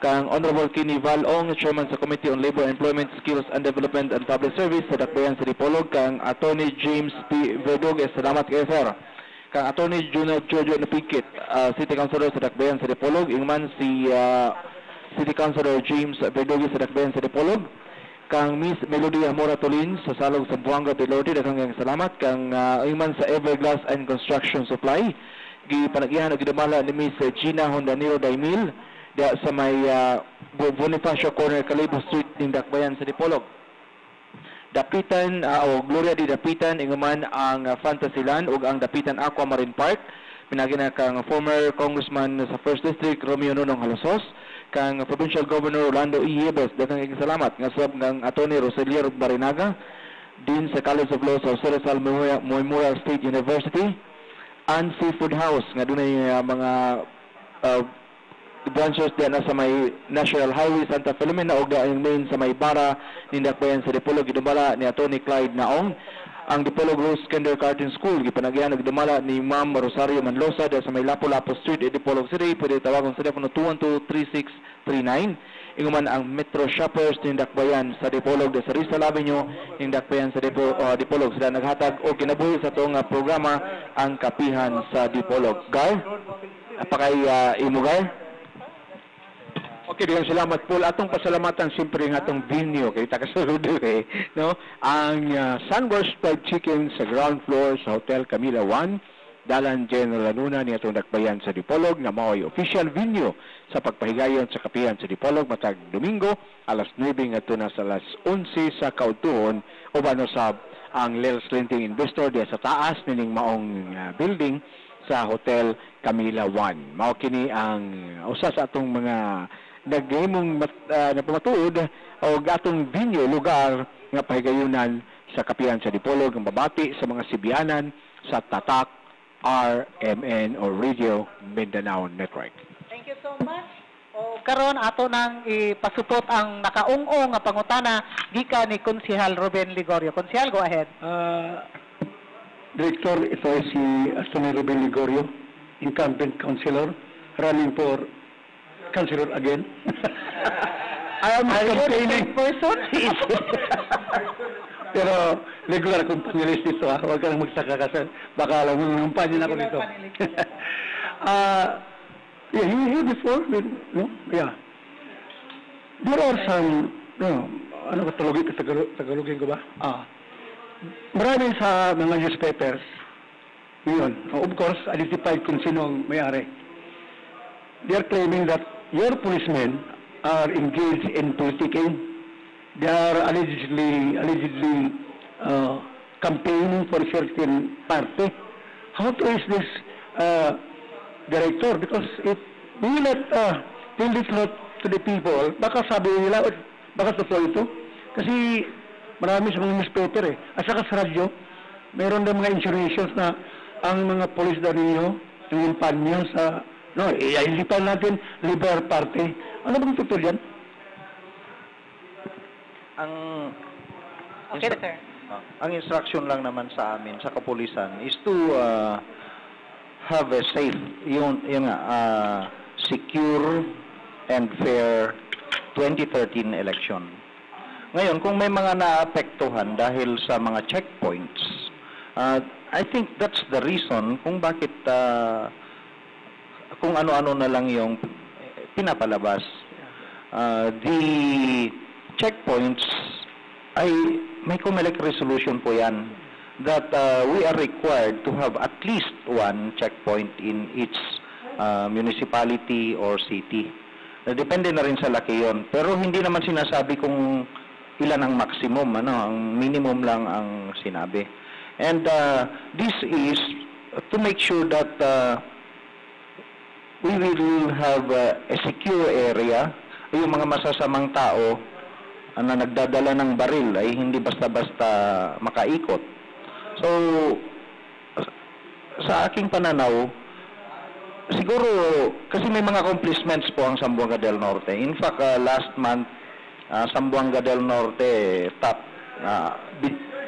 Kang Honorable Kini Valong, Chairman sa Committee on Labor, Employment, Skills and Development and Public Service sa Dakbayan sa Dipolog. Kang Attorney James P. Verdugues, salamat kay sir. Kang Attorney Junior Jojo Napikit, City Councilor sa Dakbayan sa Dipolog. Ingman si City Councilor James Verdugues sa Dakbayan sa Dipolog. Kang Miss Melody Amora Tolin sa Salog sa Buanga de Lourdes, daghang salamat. Kang ingman sa Everglass and Construction Supply, gipanagihan og gidamala ni Miss Gina Hondanilo Daimil da sa may Bonifacio Corner, Calibo Street ning Dakbayan sa Dipolog. Dapitan o Gloria di Dapitan inguman ang Fantasyland ug ang Dapitan Aqua Marine Park. Pinagina kang former Congressman sa First District Romeo Nonong Halosos, kang Provincial Governor Orlando E. Yebes, daghang salamat nga sab ng Attorney Roselier Barinaga, Dean sa College of Law sa Rizal Memorial State University, and Seafood House nga dunay mga branches diyan sa may National Highway Santa Filomena ug ang main sa may Bara ni Dakbayan sa Dipolog, gidumala ni Attorney Clyde Naong. Ang Dipolog Rose Kindergarten School gipanagihan og gidumala ni Ma'am Rosario Manlosa sa may Lapu-Lapu Street, Dipolog City. Pwede tawagon sa telepono 212-3639. Inguman ang Metro Shoppers ning Dakbayan sa Dipolog sa Rizal Avenue ning Dakbayan sa Dipolog. Sila naghatag og kinabuhi sa tong programa ang Kapihan sa Dipolog. Gar, apakay imo Gar? Okay, diyan salamat Paul. Atong pasalamatan siyempre ng atong venue kay tagasunod no? Ang Sunburst Fried Chicken sa ground floor sa Hotel Camila 1, Dalan General Luna ni atong Dakbayan sa Dipolog, nga mao'y official venue sa pagpahigayon sa Kapihan sa Dipolog matag Domingo alas 9 ngadto na sa alas 11 sa kautuhon uban usab ang Lel Slinting Investor diya sa taas nining maong building sa Hotel Camila 1. Mao kini ang usa sa atong mga naghimong napamatuod o atong venue, lugar nga pahigayunan sa Kapihan sa Dipolog, ang babati sa mga Sibianan sa Tatak RMN o Radio Mindanao Network. Thank you so much. O karon ato nang ipasupot ang nakaung-ong nga pangutana gikan ni Konsehal Ruben Ligorio. Konsehal, go ahead. Director, ito ay si Attorney Ruben Ligorio, incumbent councilor, running for councilor again. I am campaigning. Person? Pero regular akong panelist dito, ha? Huwag ka nang magsaka kasi baka alam mo ng panel ako dito. Yeah, here before, no? Yeah. There are some, no, ano ka Tagalogin ko ba? Marami sa mga newspapers, yun, of course, identified kung sino ang may-ari. They are claiming that your policemen are engaged in politicking. They are allegedly campaigning for a certain party. How to is this director? Because if we let tell this not to the people, baka sabi nila, baka totoo ito. Kasi marami sa mga newspaper At saka sa radyo, mayroon na mga insinuations na ang mga polis daw ninyo, yung panyo sa, ilipan natin, Liberal Party. Ano bang totoo yan? Okay, sir. Ang instruction lang naman sa amin sa kapulisan is to have a safe, secure and fair 2013 election. Ngayon, kung may mga naapektuhan dahil sa mga checkpoints, I think that's the reason kung bakit kung ano-ano na lang yung pinapalabas. The checkpoints ay may COMELEC resolution po yan that we are required to have at least one checkpoint in each municipality or city. Depende na rin sa laki yon. Pero hindi naman sinasabi kung ilan ang maximum, ang minimum lang ang sinabi. And this is to make sure that we will have a secure area. Yung mga masasamang tao na nagdadala ng baril ay hindi basta-basta makaikot. So, sa aking pananaw, siguro, kasi may mga accomplishments po ang Zamboanga del Norte. In fact, last month, Zamboanga del Norte top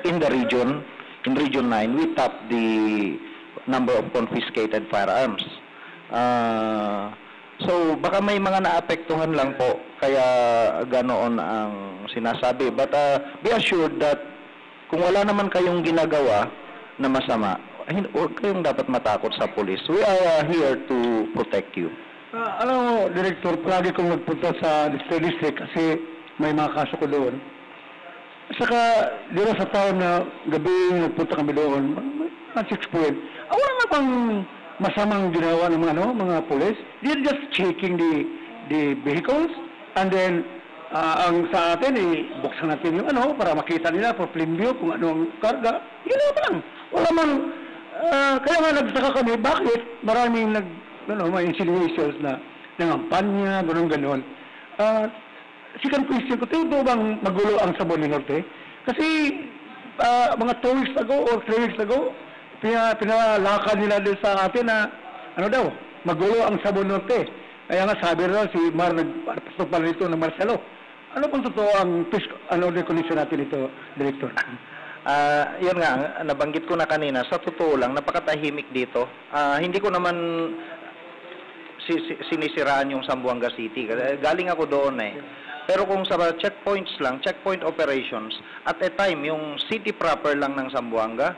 in the region, in Region 9, we topped the number of confiscated firearms. So, baka may mga naapektuhan lang po, kaya ganoon ang sinasabi. But be assured that kung wala naman kayong ginagawa na masama, huwag kayong dapat matakot sa police. We are here to protect you. Alam mo, Director, palagi kong nagpunta sa district kasi may mga kaso ko doon. Saka, dito sa taon na gabi nagpunta kami doon, at 6 point, wala na bang masamang ginawa ng mga police? They're just checking the vehicles and then ang sa atin buksan natin yung para makita nila for plain view kung anong karga. Yun lang. Wala man kaya nga nagsaka kami bakit maraming may insinuations na nangampanya, gano'n. Second question ko, ito bang magulo ang Zamboanga del Norte? Kasi mga 2 weeks ago or 3 weeks ago, pinalakad nila din sa atin na magulo ang Zamboanga del Norte. Kaya nga sabi rin si Mar nagpasok pala nito ng Marcelo. Ano pang totoo ang recognition natin ito, Director? Yun nga, nabanggit ko na kanina, sa totoo lang, napakatahimik dito. Hindi ko naman sinisiraan yung Zamboanga City. Galing ako doon Pero kung sa checkpoints lang, checkpoint operations, at a time, yung city proper lang ng Zamboanga,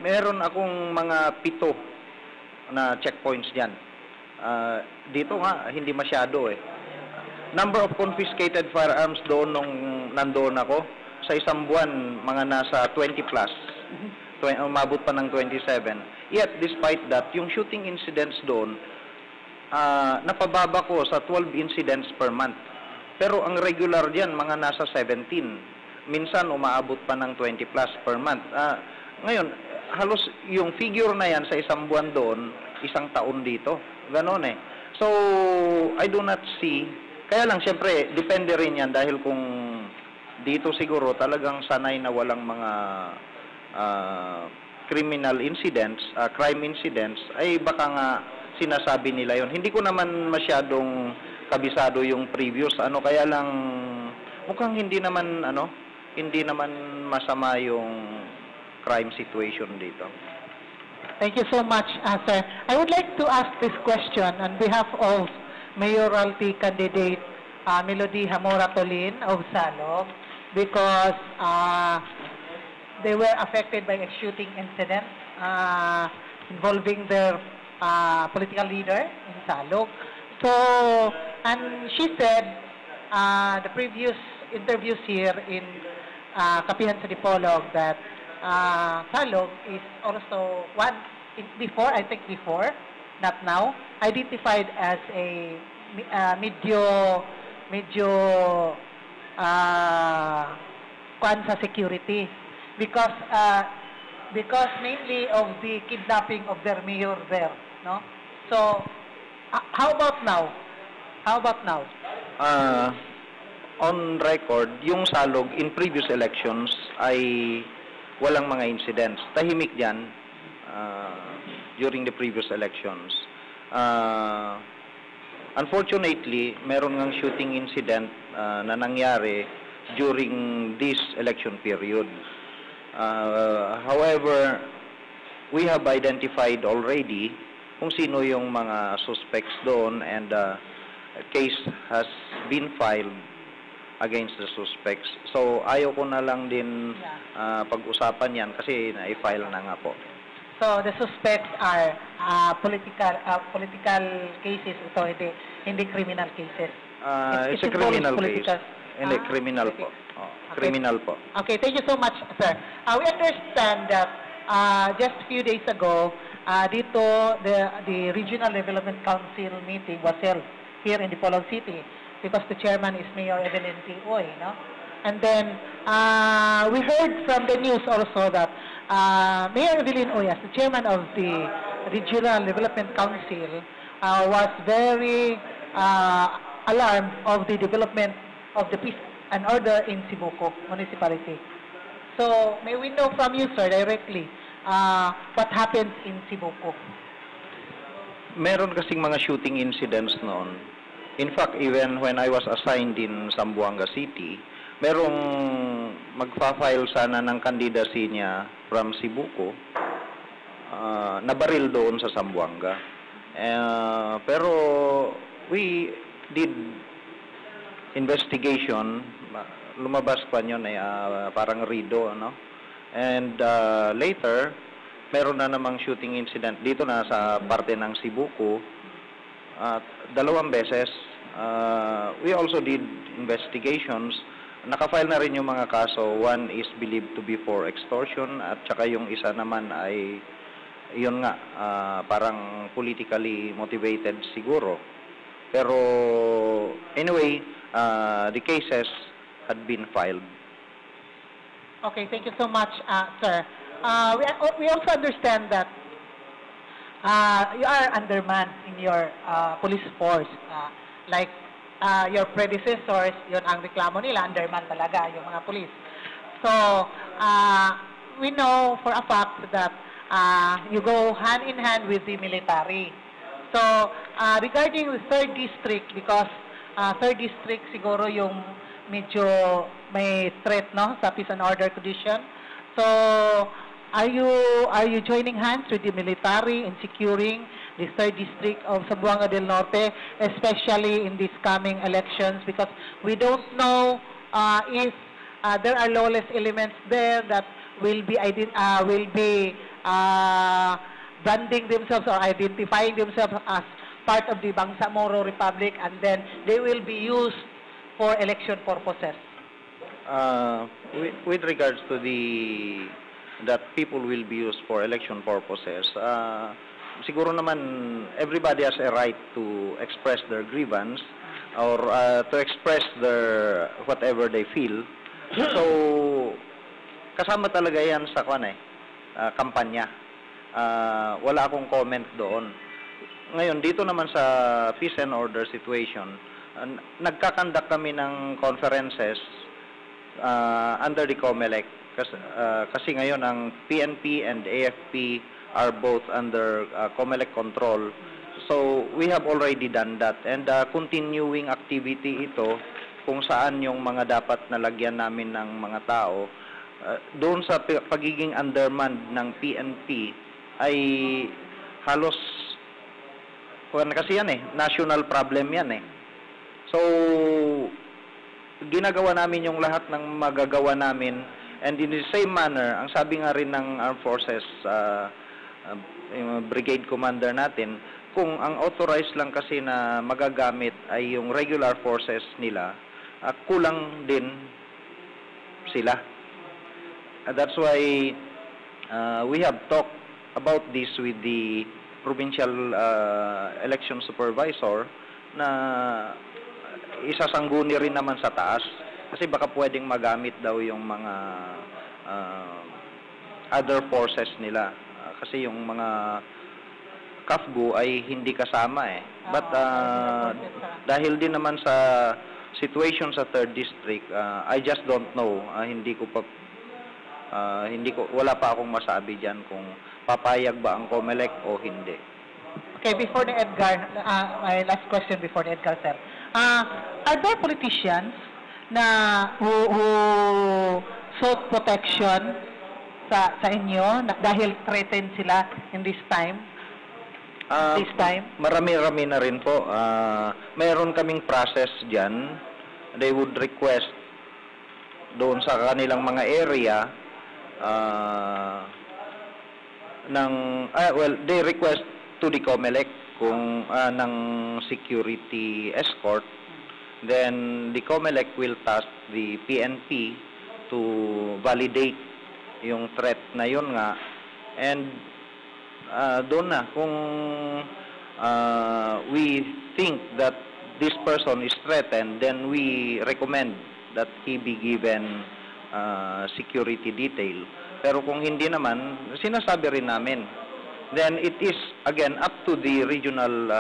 meron akong mga 7 na checkpoints dyan. Dito nga, hindi masyado Number of confiscated firearms doon nung nandoon ako, sa isang buwan, mga nasa 20 plus. Umabot pa ng 27. Yet, despite that, yung shooting incidents doon, napababa ko sa 12 incidents per month. Pero ang regular diyan mga nasa 17. Minsan umaabot pa ng 20 plus per month. Ngayon, halos yung figure na yan sa isang buwan doon, isang taon dito. Ganon So, I do not see. Kaya lang, siyempre, depende rin yan dahil kung dito siguro talagang sanay na walang mga criminal incidents, crime incidents, ay baka nga sinasabi nila yon. Hindi ko naman masyadong kabisado yung previous kaya lang mukhang hindi naman masama yung crime situation dito. Thank you so much, sir. I would like to ask this question on behalf of mayoralty candidate Melody Hamora Tolin of Salog, because they were affected by a shooting incident involving their political leader in Salog. So, and she said, the previous interviews here in Kapihan sa Dipolog that Salog is also before, not now, identified as a medyo kwan sa security because mainly of the kidnapping of their mayor there, no? So how about now? On record, yung Salog in previous elections ay walang mga incidents. Tahimik yan during the previous elections. Unfortunately, meron ngang shooting incident na nangyari during this election period. However, we have identified already kung sino yung mga suspects doon, and a case has been filed against the suspects. So, ayaw ko na lang din pag-usapan yan kasi na-file na nga po. So the suspects are political cases, ito hindi criminal cases. It's a criminal case. Political. Hindi, criminal po. Oh, criminal po. Okay, thank you so much, sir. We understand that just a few days ago, dito the Regional Development Council meeting was held here in Dipolog City because the chairman is Mayor Evelyn T. Oy, no? And then we heard from the news also that Mayor Evelyn Oy, as the chairman of the Regional Development Council, was very alarmed of the development of the peace and order in Sibuco Municipality. So, may we know from you, sir, directly, what happens in Sibuco? Meron kasing mga shooting incidents noon. In fact, even when I was assigned in Zamboanga City, merong magfa-file sana ng candidacy niya from Sibuco, nabaril doon sa Zamboanga. Pero we did investigation, lumabas pa yun parang rido, ano? And later, meron na namang shooting incident dito na sa parte ng Sibuco, 2 beses. We also did investigations. Nakafile na rin yung mga kaso. One is believed to be for extortion at saka yung isa naman ay yun nga, parang politically motivated siguro. Pero anyway, the cases had been filed. Okay, thank you so much, sir. We also understand that you are undermanned in your police force. Like your predecessors, yun ang reklamo nila, undermanned talaga yung mga police. So, we know for a fact that you go hand in hand with the military. So, regarding the 3rd District, because 3rd District siguro yung medyo may threat, no, sa peace and order condition. So, are you joining hands with the military in securing the 3rd District of Zamboanga del Norte, especially in these coming elections? Because we don't know if there are lawless elements there that will be branding themselves or identifying themselves as part of the Bangsamoro Republic, and then they will be used for election purposes. With regards to that people will be used for election purposes, siguro naman everybody has a right to express their grievance or to express their whatever they feel. So, kasama talaga yan sa kampanya. Wala akong comment doon. Ngayon, dito naman sa peace and order situation, nagkakandak kami ng conferences under the COMELEC kasi ngayon ang PNP and AFP are both under COMELEC control. So, we have already done that, and continuing activity ito kung saan yung mga dapat nalagyan namin ng mga tao. Doon sa pagiging undermanned ng PNP ay halos kasi yan national problem yan So, ginagawa namin yung lahat ng magagawa namin, And in the same manner, ang sabi nga rin ng Armed Forces, yung brigade commander natin, kung ang authorized lang kasi na magagamit ay yung regular forces nila, kulang din sila. That's why we have talked about this with the provincial election supervisor na isasangguni rin naman sa taas kasi baka pwedeng magamit daw yung mga other forces nila kasi yung mga KAFGU ay hindi kasama eh. But dahil din naman sa situation sa 3rd District, I just don't know. Wala pa akong masabi diyan kung papayag ba ang COMELEC o hindi. Okay, before the Edgar, my last question before the Edgar, sir. Are there politicians na who sought protection sa inyo dahil threatened sila in this time? Marami-rami na rin po. Mayroon kaming process diyan. They would request doon sa kanilang mga area they request to the COMELEC kung ng security escort. Then the COMELEC will task the PNP to validate yung threat na yun nga. And doon na kung we think that this person is threatened, then we recommend that he be given security detail. Pero kung hindi naman, sinasabi rin namin. Then it is again up to the regional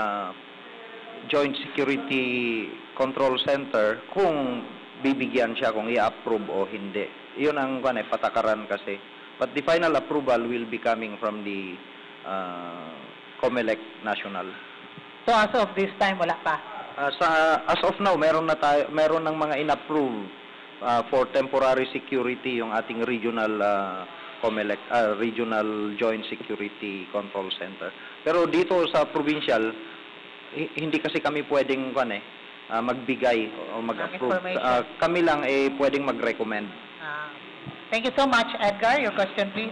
Joint Security Control Center kung bibigyan siya, kung i-approve o hindi. Yun ang patakaran kasi. But the final approval will be coming from the COMELEC National. So as of this time, wala pa? As of now, meron ng mga in-approve for temporary security yung ating regional COMELEC, Regional Joint Security Control Center. Pero dito sa provincial, hindi kasi kami pwedeng magbigay o mag-approve. Kami lang pwedeng mag-recommend. Thank you so much, Edgar. Your question, please.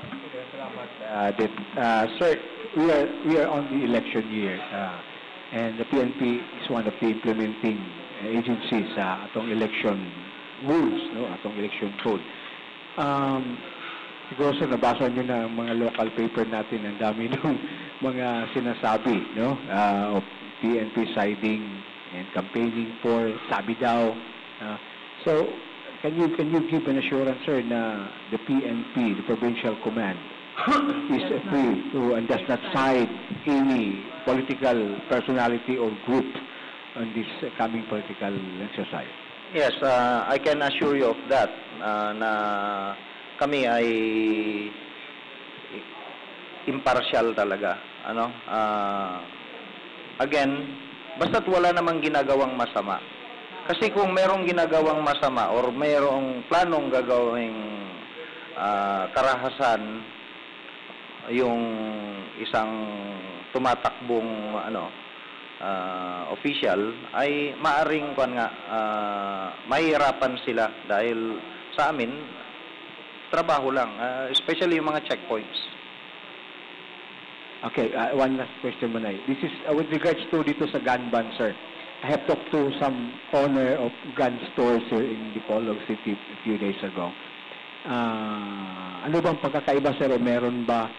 Sir, we are on the election year, and the PNP is one of the implementing agencies sa atong election rules, no, atong election code. Siguro sir, nabasa nyo na ang mga local paper natin, ang dami ng mga sinasabi, no, of PNP siding and campaigning for, sabi daw. So, can you give an assurance, sir, na the PNP, the Provincial Command, is free to and does not side any political personality or group on this coming political exercise? Yes, I can assure you of that, na kami ay impartial talaga. Again, basta't wala namang ginagawang masama. Kasi kung merong ginagawang masama or merong planong gagawing karahasan yung isang tumatakbong official, ay maaring mahihirapan sila dahil sa amin trabaho lang, especially yung mga checkpoints. Okay, one last question, Manay. This is with regards to dito sa gun ban, sir. I have talked to some owner of gun stores here in Dipolog City a few days ago. Ano bang pagkakaiba, sir? Meron ba,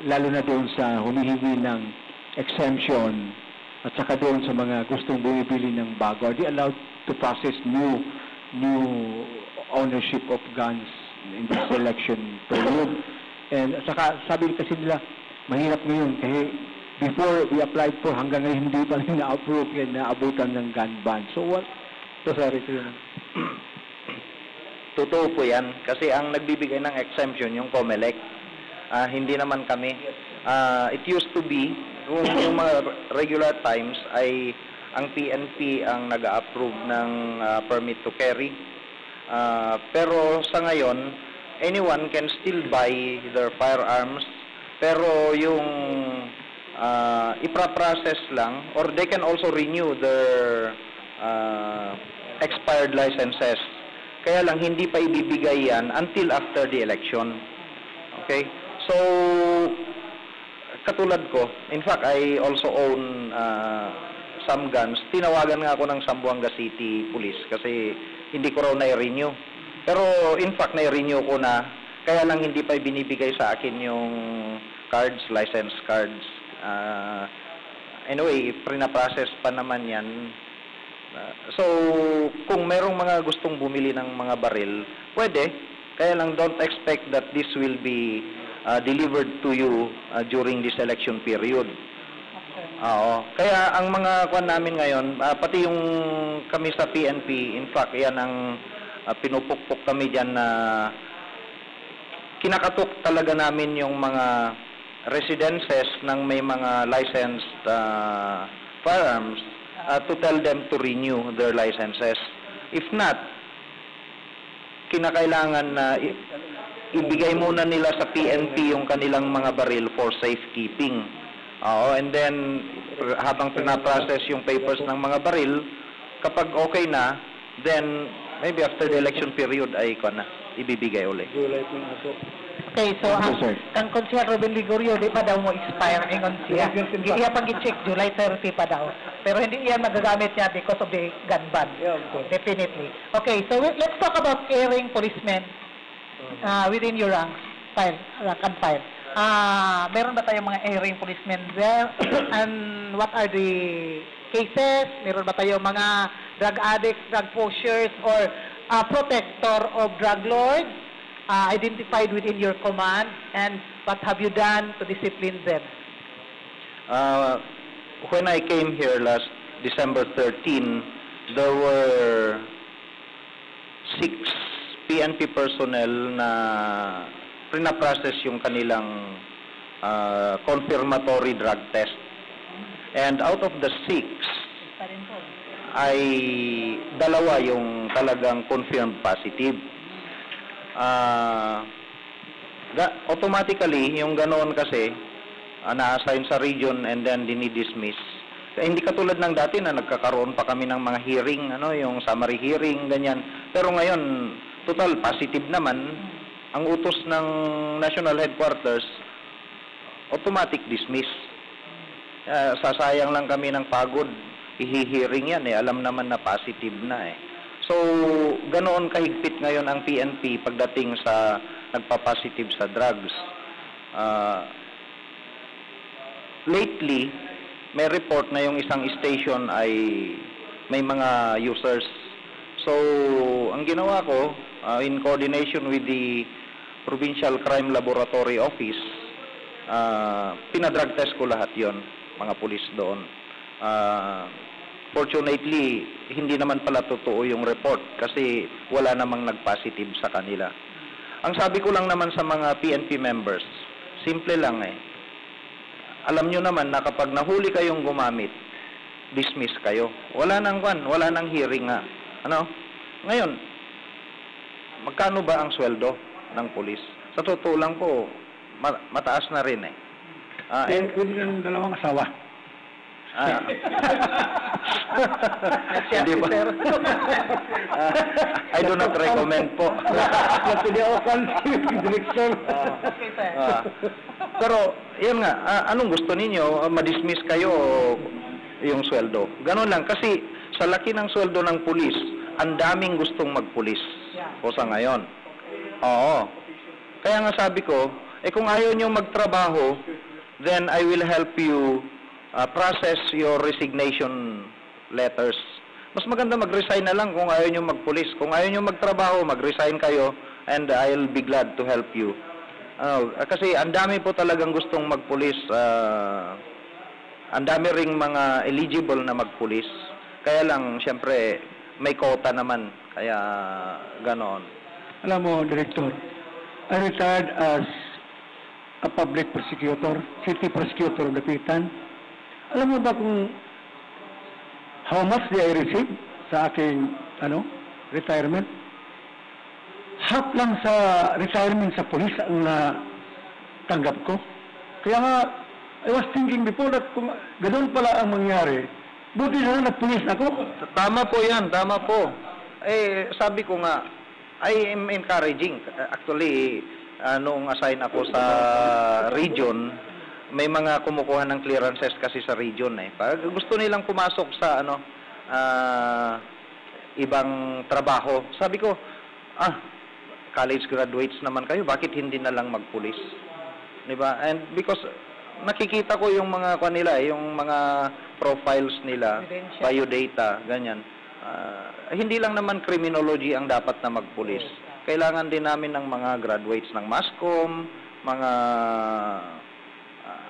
lalo na doon sa humihingi ng exemption at saka doon sa mga gustong bumibili ng bago? Are they allowed to process new ownership of guns in this election period? And at saka sabi kasi nila, mahirap ngayon kasi before we applied for, hanggang ngayon hindi pa rin na-approve yan, naabutan ng gun ban. So what? So sorry to yun. Totoo po yan. Kasi ang nagbibigay ng exemption, yung COMELEC, hindi naman kami. It used to be, yung mga regular times, ay ang PNP ang nag-approve ng permit to carry. Pero sa ngayon, anyone can still buy their firearms, pero yung ipra-process lang, or they can also renew their expired licenses. Kaya lang hindi pa ibibigay yan until after the election. Okay? So, katulad ko, in fact, I also own some guns. Tinawagan nga ako ng Zamboanga City Police kasi hindi ko raw na-renew. Pero in fact, na-renew ko na, kaya lang hindi pa binibigay sa akin yung cards, license cards. Anyway, pre-na-process pa naman yan. So, kung merong mga gustong bumili ng mga baril, pwede. Kaya lang don't expect that this will be delivered to you during this election period. Oo. Kaya ang mga kwan namin ngayon, pati yung kami sa PNP, in fact, yan ang pinupukpok kami dyan na kinakatok talaga namin yung mga residences ng may mga licensed firearms to tell them to renew their licenses. If not, kinakailangan na ibigay muna nila sa PNP yung kanilang mga baril for safekeeping. And then, habang pinaprocess yung papers ng mga baril, kapag okay na, then maybe after the election period ay ibibigay ulit. Okay, so ang Konsehal Ruben Ligorio, di pa daw mo expire ingon siya. Iya pang i-check July 30 pa daw. Pero hindi iyan magagamit niya because of the gun ban. Definitely. Okay, so let's talk about airing policemen within your rank and file. Meron ba tayong mga airing policemen there? And what are the cases? Meron ba tayong mga drug addicts, drug pushers, or protector of drug lords identified within your command, and what have you done to discipline them? When I came here last December 13, there were 6 PNP personnel na pinaprocess yung kanilang confirmatory drug test. And out of the 6, ay 2 yung talagang confirmed positive. Automatically, yung ganoon kasi, na-assign sa region and then dinidismiss. Hindi katulad ng dati na nagkakaroon pa kami ng mga hearing, yung summary hearing, ganyan. Pero ngayon, total positive naman. Ang utos ng National Headquarters, automatic dismiss. Sasayang lang kami ng pagod. Ihihiring yan alam naman na positive na So, ganoon kahigpit ngayon ang PNP pagdating sa nagpa-positive sa drugs. Lately, may report na yung isang station ay may mga users. So, ang ginawa ko, in coordination with the Provincial Crime Laboratory Office, pinadrug test ko lahat yon, mga pulis doon. Fortunately, hindi naman pala totoo yung report kasi wala namang nag-positive sa kanila. Ang sabi ko lang naman sa mga PNP members, simple lang Alam nyo naman na kapag nahuli kayong gumamit, dismiss kayo. Wala nang hearing nga. Ngayon, magkano ba ang sweldo ng pulis? Sa totoo lang po, mataas na rin Pwede ng 2 asawa. Hindi ba? I do not recommend po. Pero, yun nga, anong gusto ninyo? Ma-dismiss kayo yung sweldo? Ganon lang. Kasi sa laki ng sweldo ng pulis, ang daming gustong magpulis. O sa ngayon. Oo. Kaya nga sabi ko, kung ayaw nyo magtrabaho, then I will help you process your resignation letters. Mas maganda mag-resign na lang kung ayaw nyo magpulis. Kung ayaw nyo magtrabaho, mag-resign kayo and I'll be glad to help you. Kasi ang dami po talagang gustong magpulis. Ang dami ring mga eligible na magpulis. Kaya lang, syempre, may quota naman. Kaya, ganoon. Alam mo, Director, I retired as a public prosecutor, city prosecutor of Dapitan. Alam mo ba kung how much did I receive sa aking retirement? Half lang sa retirement sa police ang natanggap ko. Kaya nga, I was thinking before that kung ganoon pala ang mangyari, buti na lang nag-police ako. Tama po yan, tama po. Sabi ko nga, I am encouraging. Actually, nung assign ako sa region, may mga kumukuha ng clearances kasi sa region eh. Pag gusto nilang pumasok sa ibang trabaho, sabi ko, college graduates naman kayo, bakit hindi na lang magpulis? Diba? And because nakikita ko yung mga kanila, yung mga profiles nila, biodata, ganyan. Hindi lang naman criminology ang dapat na magpulis. Kailangan din namin ng mga graduates ng MASCOM, mga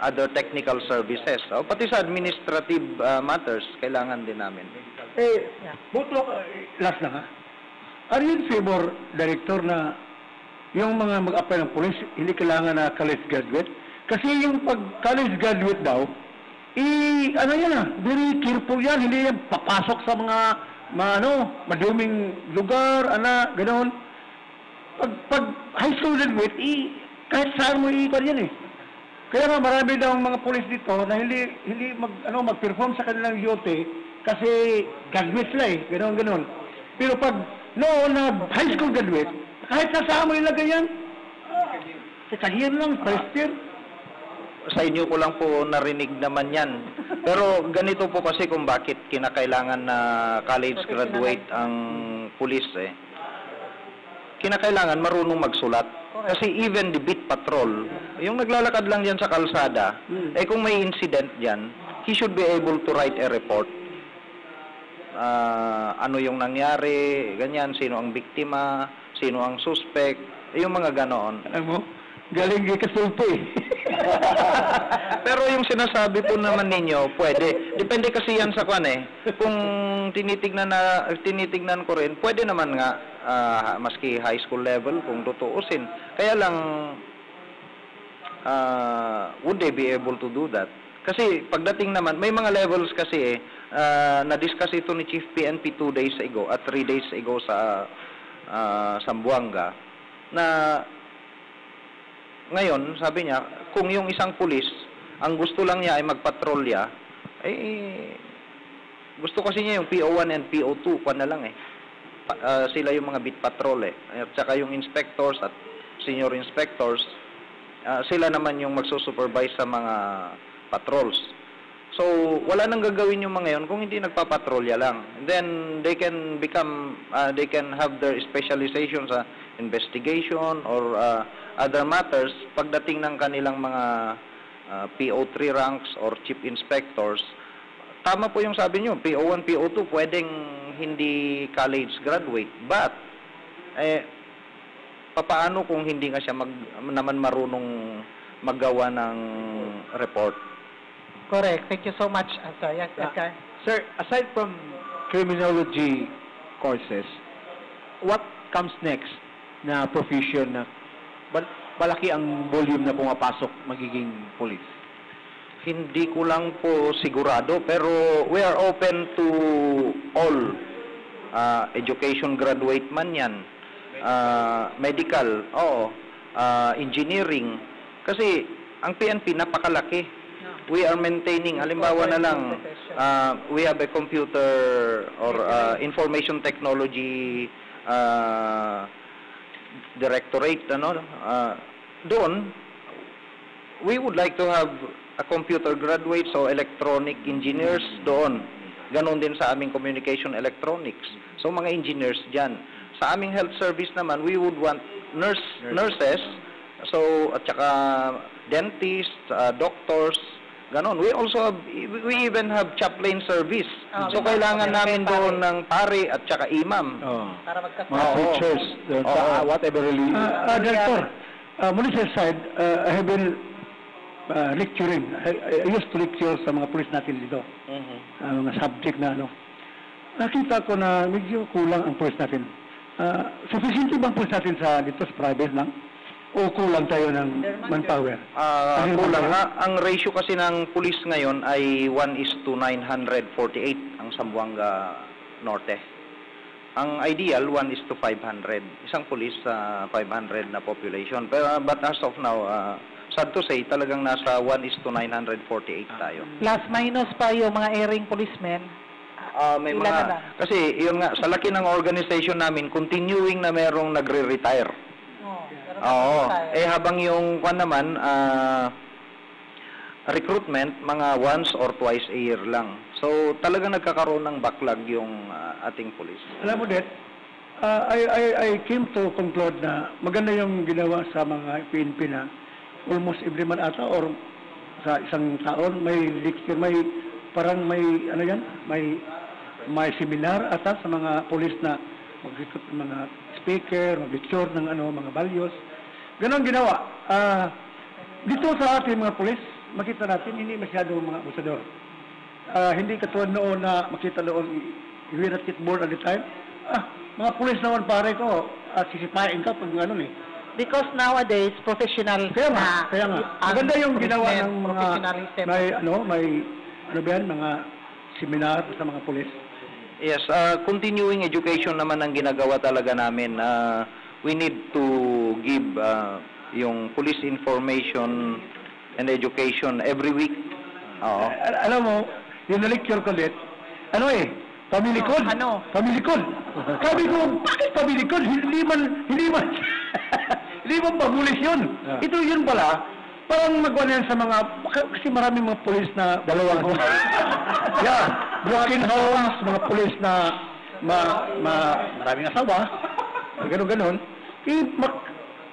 other technical services. Pati sa administrative matters, kailangan din namin. Last lang ha. Are you in favor, Director, na yung mga mag-apply ng police, hindi kailangan na college graduate? Kasi yung pag-college graduate daw, very careful yan, hindi yan papasok sa mga maduming lugar, ganoon. Pag high school graduate, kahit saan mo iikot yan eh. Kaya nga marami daw mga police dito na hindi mag-perform sa kanilang duty kasi graduate sila eh, ganoon. Pero pag na high school graduate, kahit saan mo ilagay yan, kahiyan lang, first year. Sa inyo ko lang po narinig naman yan. Pero ganito po kasi kung bakit kinakailangan na college graduate ang pulis eh. Kinakailangan marunong magsulat. Kasi even the beat patrol, yung naglalakad lang dyan sa kalsada, kung may incident dyan, he should be able to write a report. Ano yung nangyari, ganyan, sino ang biktima, sino ang suspect, yung mga ganoon. Alam mo, galing kasulpo eh. Pero yung sinasabi po naman ninyo, pwede. Depende kasi yan sa kwan eh. Kung tinitignan ko rin, pwede naman nga, maski high school level, kung tutuusin. Kaya lang, would they be able to do that? Kasi pagdating naman, may mga levels kasi na-discuss ito ni Chief PNP 2 days ago at 3 days ago sa Zamboanga, na ngayon, sabi niya, kung yung isang pulis, ang gusto lang niya ay magpatrolya, gusto kasi niya yung PO1 and PO2, na lang eh. Sila yung mga beat patrol eh. At saka yung inspectors at senior inspectors, sila naman yung magsusupervise sa mga patrols. So, wala nang gagawin yung mga yun kung hindi nagpapatrolya lang. And then, they can have their specialization sa investigation or other matters pagdating ng kanilang mga PO3 ranks or chief inspectors. Tama po yung sabi nyo, PO1, PO2, pwedeng hindi college graduate. But, papaano kung hindi nga siya naman marunong maggawa ng report? Correct. Thank you so much, sir. Yes, okay. Sir, aside from criminology courses, what comes next na profession na malaki ang volume na pumapasok magiging police? Hindi ko lang po sigurado, pero we are open to all. Education graduate man yan, medical, engineering. Kasi ang PNP napakalaki. We are maintaining, halimbawa na lang, we have a computer or information technology directorate, doon, we would like to have a computer graduate, so electronic engineers doon. Ganon din sa aming communication electronics. So mga engineers dyan. Sa aming health service naman, we would want nurses, so at saka dentists, doctors, ganon. We even have chaplain service. So kailangan namin doon ng pare at saka imam. Para magkasama. Mga preachers, whatever really. Director, muli sa side, I have been lecturing. I used to lecture sa mga police natin dito. Mga subject na nakita ko na medyo kulang ang police natin. Sufficient bang police natin dito sa private lang? O kulang tayo ng manpower? Kulang nga. Ang ratio kasi ng pulis ngayon ay 1:948 ang Zamboanga Norte. Ang ideal, 1:500. Isang pulis sa 500 na population. But as of now, sad to say, talagang nasa 1:948 tayo. Plus minus pa yung mga airing policemen, May Ilan na mga, lang? kasi yun nga, sa laki ng organization namin, continuing na merong nagre-retire. Oo. Habang yung kwan naman, recruitment, mga once or twice a year lang. So, talagang nagkakaroon ng backlog yung ating police. Alam mo, Det, I came to conclude na maganda yung ginawa sa mga PNP na almost every month ata or sa isang taon may lecture, may parang may ano yan, may seminar ata sa mga pulis na mag-recruit ng mga speaker, mag-lecture ng mga values. Ganon ginawa. Dito sa ating mga pulis, makita natin hindi masyado mga abusador. Hindi katulad noon na makita noon you hear at board at the time. Mga pulis naman pare ko, sisipain ka pag Because nowadays, professional Kaya nga. Maganda yung ginawa ng mga professionalism. mga seminar sa mga pulis. Yes, continuing education naman ang ginagawa talaga namin. We need to give yung police information and education every week. Oo. Alam mo, yung na-lecture ko ulit, family code. Family code. Sabi ko, bakit family code? Hindi man pabulis yun. Ito yun pala, parang magawa yan sa mga, kasi maraming mga pulis na dalawang broken homes, mga pulis na maraming asawa, ganon.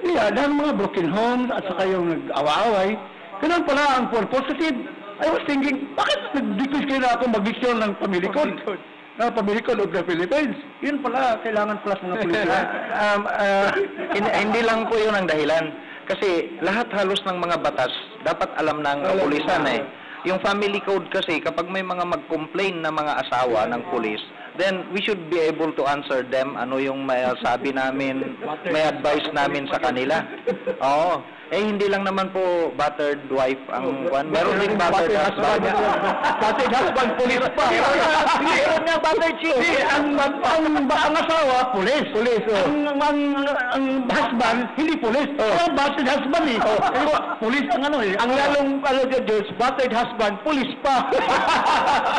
Dahil mga broken homes at saka yung nag-awa-away, ganun pala ang purpose. Kasi I was thinking, bakit nag-decrease kayo na ako mag-dictation ng family code? Family code of the Philippines. Yun pala, kailangan pala sa mga pulis. Hindi lang po yun ang dahilan. Kasi lahat halos ng mga batas, dapat alam ng kapulisan Yung family code kasi, kapag may mga mag-complain na mga asawa ng pulis, then we should be able to answer them ano yung may sabi namin, may advice namin sa kanila. Oo. Hindi lang naman po battered wife ang one. Meron din battered husband. Battered husband, pulis pa. Meron nga battered chief. Ang asawa, pulis. Ang husband, hindi pulis. Battered husband pulis ang Ang lalong, Diyos, battered husband, pulis pa.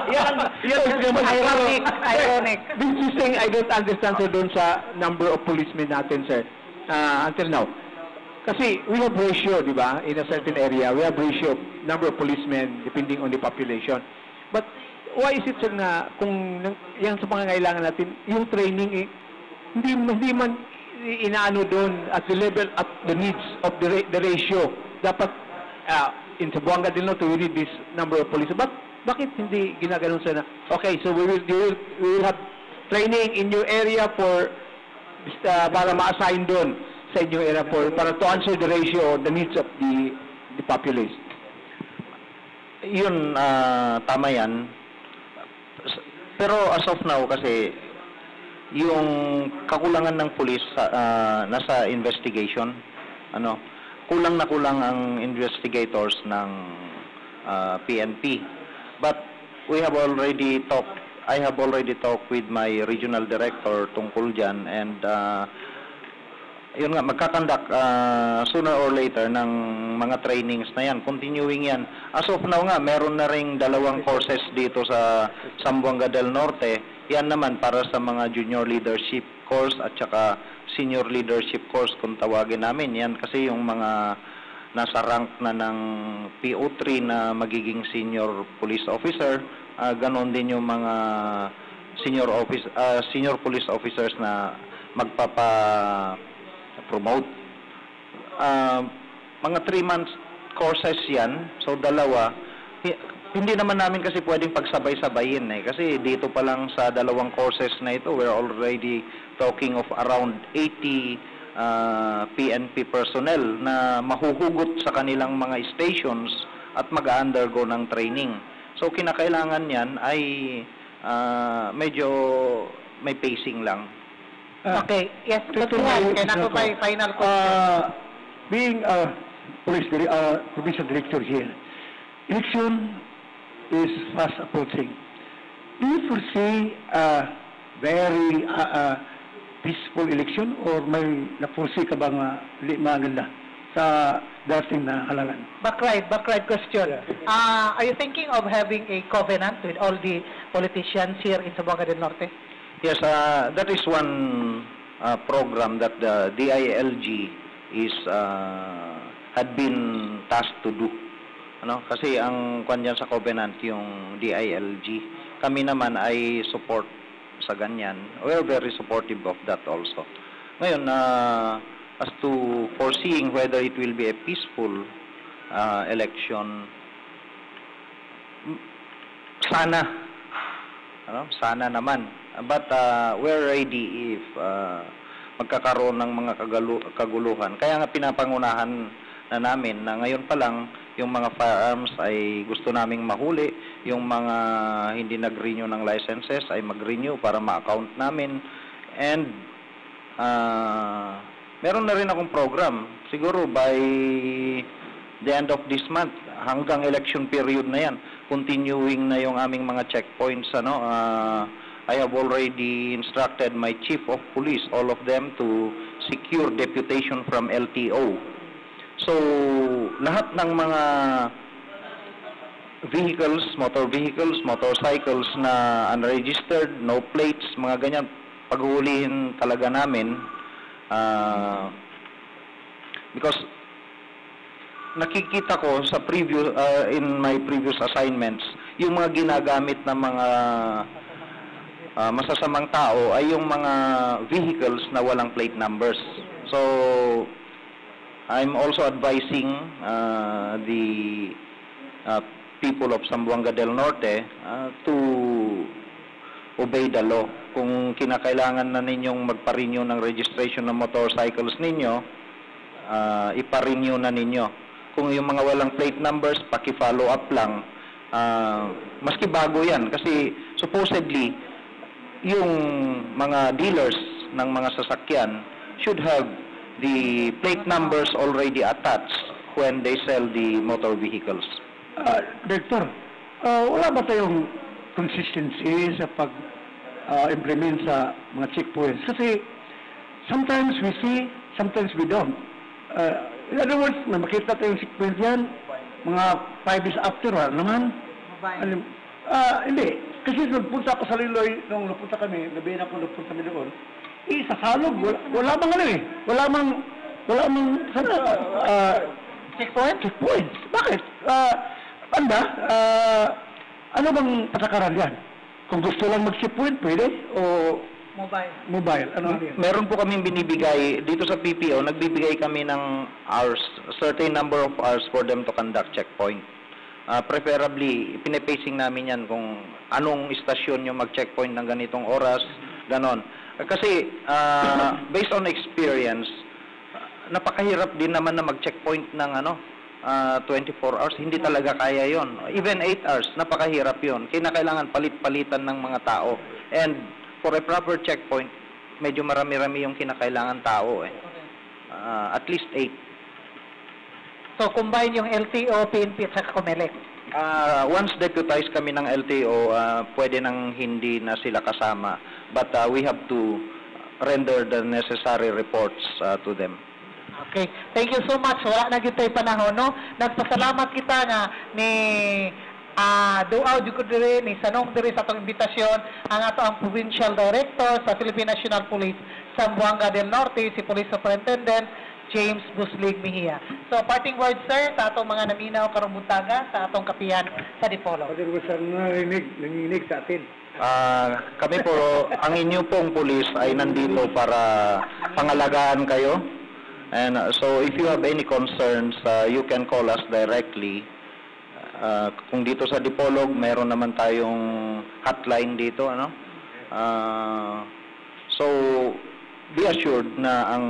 Yan Ironic. This is saying I don't understand sir doon sa number of policemen natin, sir. Until now. Kasi we have ratio, di ba? In a certain area, we have ratio of number of policemen depending on the population. But why is it sir na kung yan sa pangangailangan natin, yung training hindi man inaano doon at the level at the needs of the ratio. Dapat in Zamboanga del Norte we need this number of police. But bakit hindi ginaganon sir na okay, so we will have training in your area for para ma-assign doon sa inyong area para to answer the ratio or the needs of the populace. Yun, tama yan. Pero as of now kasi, yung kakulangan ng pulis nasa investigation, kulang na kulang ang investigators ng PNP. But I have already talked with my regional director tungkol dyan and yun nga, magkakandak sooner or later ng mga trainings na yan. Continuing yan. As of now nga, meron na ring 2 courses dito sa Zamboanga del Norte. Yan naman para sa mga junior leadership course at saka senior leadership course kung tawagin namin. Yan kasi yung mga nasa rank na ng PO3 na magiging senior police officer. Ganon din yung mga senior police officers na promote. Mga 3 months courses yan. So, 2. Hindi naman namin kasi pwedeng pagsabay-sabayin Kasi dito pa lang sa 2 courses na ito, we're already talking of around 80 PNP personnel na mahuhugot sa kanilang mga stations at mag-undergo ng training. So, kinakailangan yan ay medyo may pacing lang. Okay, yes, but final question. Being a provincial director here, election is fast approaching. Do you foresee a very peaceful election or may na-foresee ka ba nga maganda? sa dating na halalan. Backright question. Are you thinking of having a covenant with all the politicians here in Zamboanga del Norte? Yes, that is one program that the DILG is had been tasked to do. Ano? Kasi ang kwan dyan sa covenant yung DILG. Kami naman ay support sa ganyan. We are very supportive of that also. Ngayon, as to foreseeing whether it will be a peaceful election, sana. Sana naman. But we're ready if magkakaroon ng mga kaguluhan. Kaya nga pinapangunahan na namin na ngayon pa lang yung mga firearms ay gusto naming mahuli, yung mga hindi nag-renew ng licenses ay mag-renew para ma-account namin. And meron na rin akong program, siguro by the end of this month, hanggang election period na yan, continuing na yung aming mga checkpoints. I have already instructed my chief of police, all of them, to secure deputation from LTO. So, lahat ng mga vehicles, motorcycles na unregistered, no plates, mga ganyan, paghuhulihin talaga namin. Because nakikita ko sa previous in my previous assignments, yung mga ginagamit ng mga masasamang tao ay yung mga vehicles na walang plate numbers. So I'm also advising the people of Zamboanga del Norte to obey the law. Kung kinakailangan na ninyong magpa-renew ng registration ng motorcycles ninyo, ipa-renew na ninyo. Kung yung mga walang plate numbers, paki-follow up lang. Maski bago yan, kasi supposedly, yung mga dealers ng mga sasakyan should have the plate numbers already attached when they sell the motor vehicles. Director, wala ba tayong consistency sa pag-implement sa mga checkpoints? Kasi sometimes we see, sometimes we don't. In other words, may makita tayong checkpoint yan, mga 5 days after, wala naman. Hindi. Kasi nung punta ako sa Liloy, nung napunta kami, gabi na ako napunta kami doon, sa Salog, wala mang wala mang checkpoints. Bakit? Ano bang patakaran yan? Kung gusto lang mag-checkpoint, pwede? O mobile? Ano yan? Meron po kaming binibigay, dito sa PPO, nagbibigay kami ng hours, a certain number of hours for them to conduct checkpoint. Preferably, pinipacing namin yan kung anong istasyon yung mag-checkpoint ng ganitong oras, ganon. Kasi, based on experience, napakahirap din naman na mag-checkpoint ng 24 hours. Hindi talaga kaya yon. Even 8 hours, napakahirap yon. Kailangan palit-palitan ng mga tao. And for a proper checkpoint, medyo marami-rami yung kinakailangan tao. At least 8. So, combine yung LTO, PNP, at COMELEC. Once deputized kami ng LTO, pwede nang hindi na sila kasama. But we have to render the necessary reports to them. Okay. Thank you so much. Wala na gitay panahon, no? Nagpasalamat kita nga ni Duaw Jukudere, ni Sanong Dere sa itong imbitasyon, ang ato ang Provincial Director sa Philippine National Police, Zamboanga del Norte, si Police Superintendent James Buslig Mejia. So, parting words, sir, sa atong mga naminaw karong buntaga, sa atong kapihan sa Dipolog. Nanginig sa atin. Kami po, ang inyo pong pulis ay nandito para pangalagaan kayo. And so, if you have any concerns, you can call us directly. Kung dito sa Dipolog, meron naman tayong hotline dito, so, be assured na ang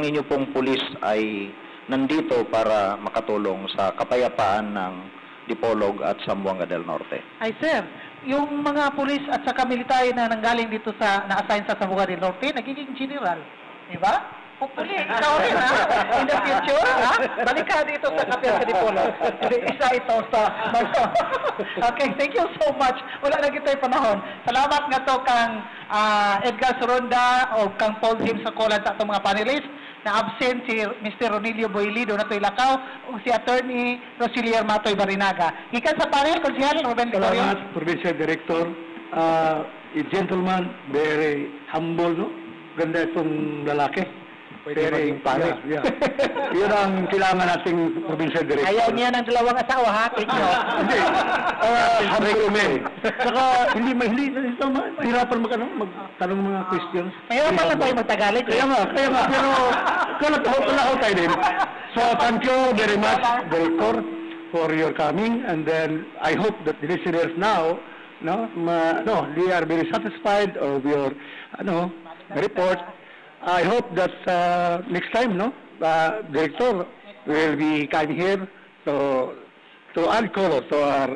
inyo pong pulis ay nandito para makatulong sa kapayapaan ng Dipolog at Zamboanga del Norte. Ay, sir, yung mga pulis at saka military na nanggaling dito na-assign sa Zamboanga del Norte, nagiging general. Di ba? Hopefully, ikaw rin, ha? In the future, ha? Balik ka dito sa kapihan sa Dipolog. Isa ito sa... Okay, thank you so much. Wala na kita panahon. Salamat nga to kang Edgar Soronda o kang Paul James sa Colan sa itong mga panelists. na absent si Mr. Ronilio Boilido na Lakaw o si Attorney Rosilier Matoy Barinaga. Gikan sa panel, Konsehal Ruben Victorio. Salamat, Provincial Director. Gentleman, very humble, no? Ganda itong lalaki. Very, pare. Yeah. Yun ang kailangan nating Provincial Director. Ayaw niya ng dalawang asawa, ha? Thank you. Hindi. Humble men. Saka, hindi mahirapan magtanong mga questions. Mayroon pa na tayo magtagalog. Kaya nga. Pero, kalaho tayo din. So, thank you very much, Director, for your coming. And then, I hope that the listeners now, they are very satisfied of your, report. I hope that next time, Director will be coming here to add color to our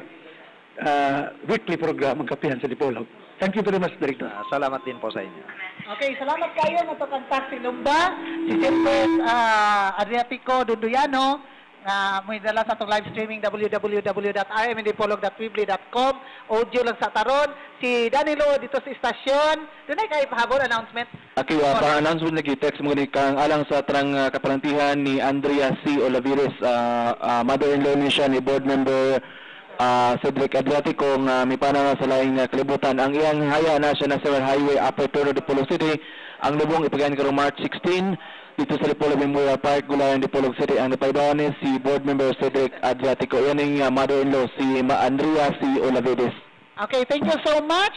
weekly program, ang Kapihan sa Dipolog. Thank you very much, Director. Salamat din po sa inyo. Okay, salamat kayo na kontak si Lumba, si Sirpes Adriatico Duduyano, may dala sa itong live streaming www.rmndipolog.weebly.com, audio lang sa taron, si Danilo dito sa istasyon. Doon ay kayo pahabol announcement. Okay, pa-announcement lagi text mo kang alang sa trang kaparantihan ni Andrea C. Olavires, mother-in-law ni siya ni board member Cedric Adriatico nga may panang sa laing kalibutan. Ang iyang haya na siya na sa highway upper Toro Dipolog City. Ang lubong ipagayan karong March 16 dito sa Dipolog Memorial Park, Gulayan, Dipolog City. Ang napaibawan si board member Cedric Adriatico. Yan ang mother-in-law si Andrea C. Olavides. Okay, thank you so much.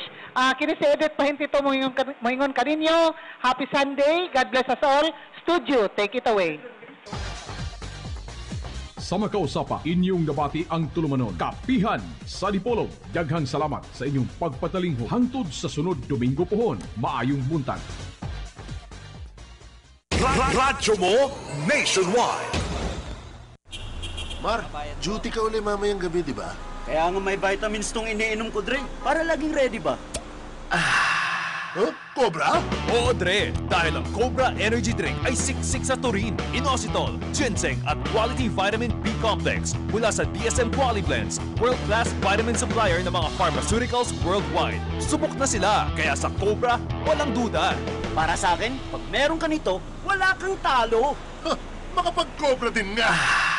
Kini si Edith Pahintito moingon kaninyo. Happy Sunday. God bless us all. Studio, take it away. Sa makausapa, inyong nabati ang tulumanon. Kapihan sa Dipolog. Daghang salamat sa inyong pagpatalingho. Hangtod sa sunod Domingo pohon. Maayong buntag. Radyo mo nationwide. Mar, duty ka uli mamayang gabi, di ba? Kaya nga may vitamins tong iniinom ko, Dre. Para laging ready ba? Huh? Cobra? Oo, Dre. Dahil ang Cobra Energy Drink ay siksik sa taurine, inositol, ginseng at quality vitamin B complex mula sa DSM Quali Blends, world-class vitamin supplier ng mga pharmaceuticals worldwide. Subok na sila, kaya sa Cobra, walang duda. Para sa akin, pag meron ka nito, wala kang talo. Huh, makapag-cobra din nga.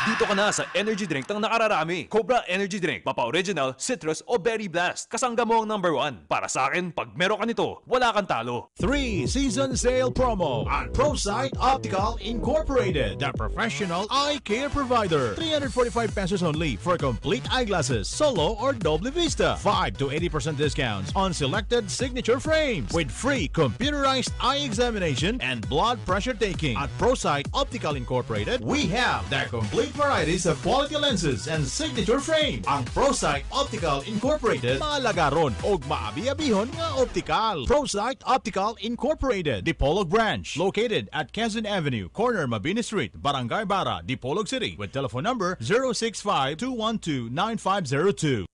Dito ka na sa energy drink ng nakararami. Cobra Energy Drink, Papa Original, Citrus o Berry Blast. Kasangga mo ang number 1. Para sa akin, pag meron ka nito, wala kang talo. 3-season sale promo at ProSight Optical Incorporated, the professional eye care provider. 345 pesos only for complete eyeglasses, solo or doble vista. 5 to 80% discounts on selected signature frames with free computerized eye examination and blood pressure taking. At ProSight Optical Incorporated, we have the complete varieties of quality lenses and signature frame. Ang ProSight Optical Incorporated, malagaron og maabi-abihon nga optical. ProSight Optical Incorporated, Dipolog Branch, located at Quezon Avenue, corner Mabini Street, Barangay Bara, Dipolog City, with telephone number 065-212-9502.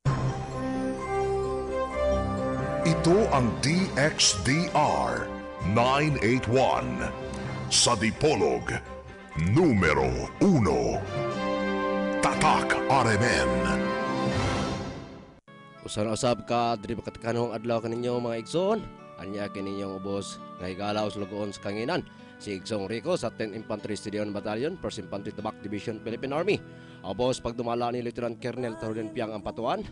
Ito ang DXDR 981 sa Dipolog, numero 1. Tatak RMN. Usan-usab ka, diri makatakanong adlaw kaninyo mga igsoon. Anya kaninyong ubos nga higalaw sa lugoon sa kanginan. Si Igsong Rico sa 10th Infantry Studion Battalion, 1st Infantry Tabak Division, Philippine Army. Ubos pagdumala ni Lieutenant Colonel Taruden Piang ang patuan.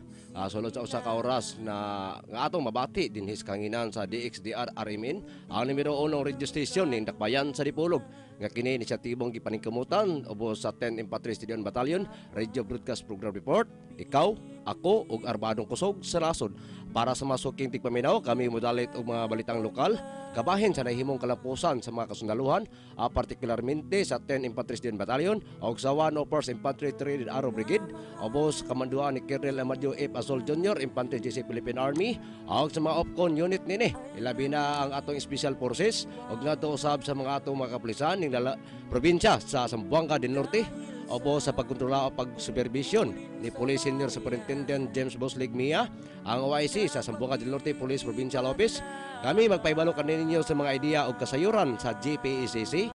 Sulod sa usa ka oras na nga atong mabati dinhis kanginan sa DXDR RMN ang numero 1 radio station ning Dakbayan sa Dipolog. Nga kini inisyatibong gipaningkamutan ubos sa 10th Infantry Studion Battalion, Radio Broadcast Program Report. Ikaw, ako ug Arbadong Kusog sa Rasod. Para sa masuking tigpaminaw, kami modalit og mga balitang lokal, kabahin sa nahimong kalapusan sa mga kasundaluhan, partikularmente sa 10th Infantry Studion Battalion ug sa 101st Infantry 3rd Arrow Brigade, ubos kamanduan ni Colonel Amadeo F. Asol Jr., Infantry GC Philippine Army, ug sa mga OPCON unit nini, ilabi na ang atong Special Forces ug ngadto usab sa mga atong mga kapulisan ning probinsya sa Zamboanga del Norte. Opo sa pagkontrola o pagsuperbisyon ni Police Senior Superintendent James Boslig Mia, ang OIC sa Zamboanga del Norte Police Provincial Office. Kami magpaibalo kaninyo sa mga idea o kasayuran sa GPECC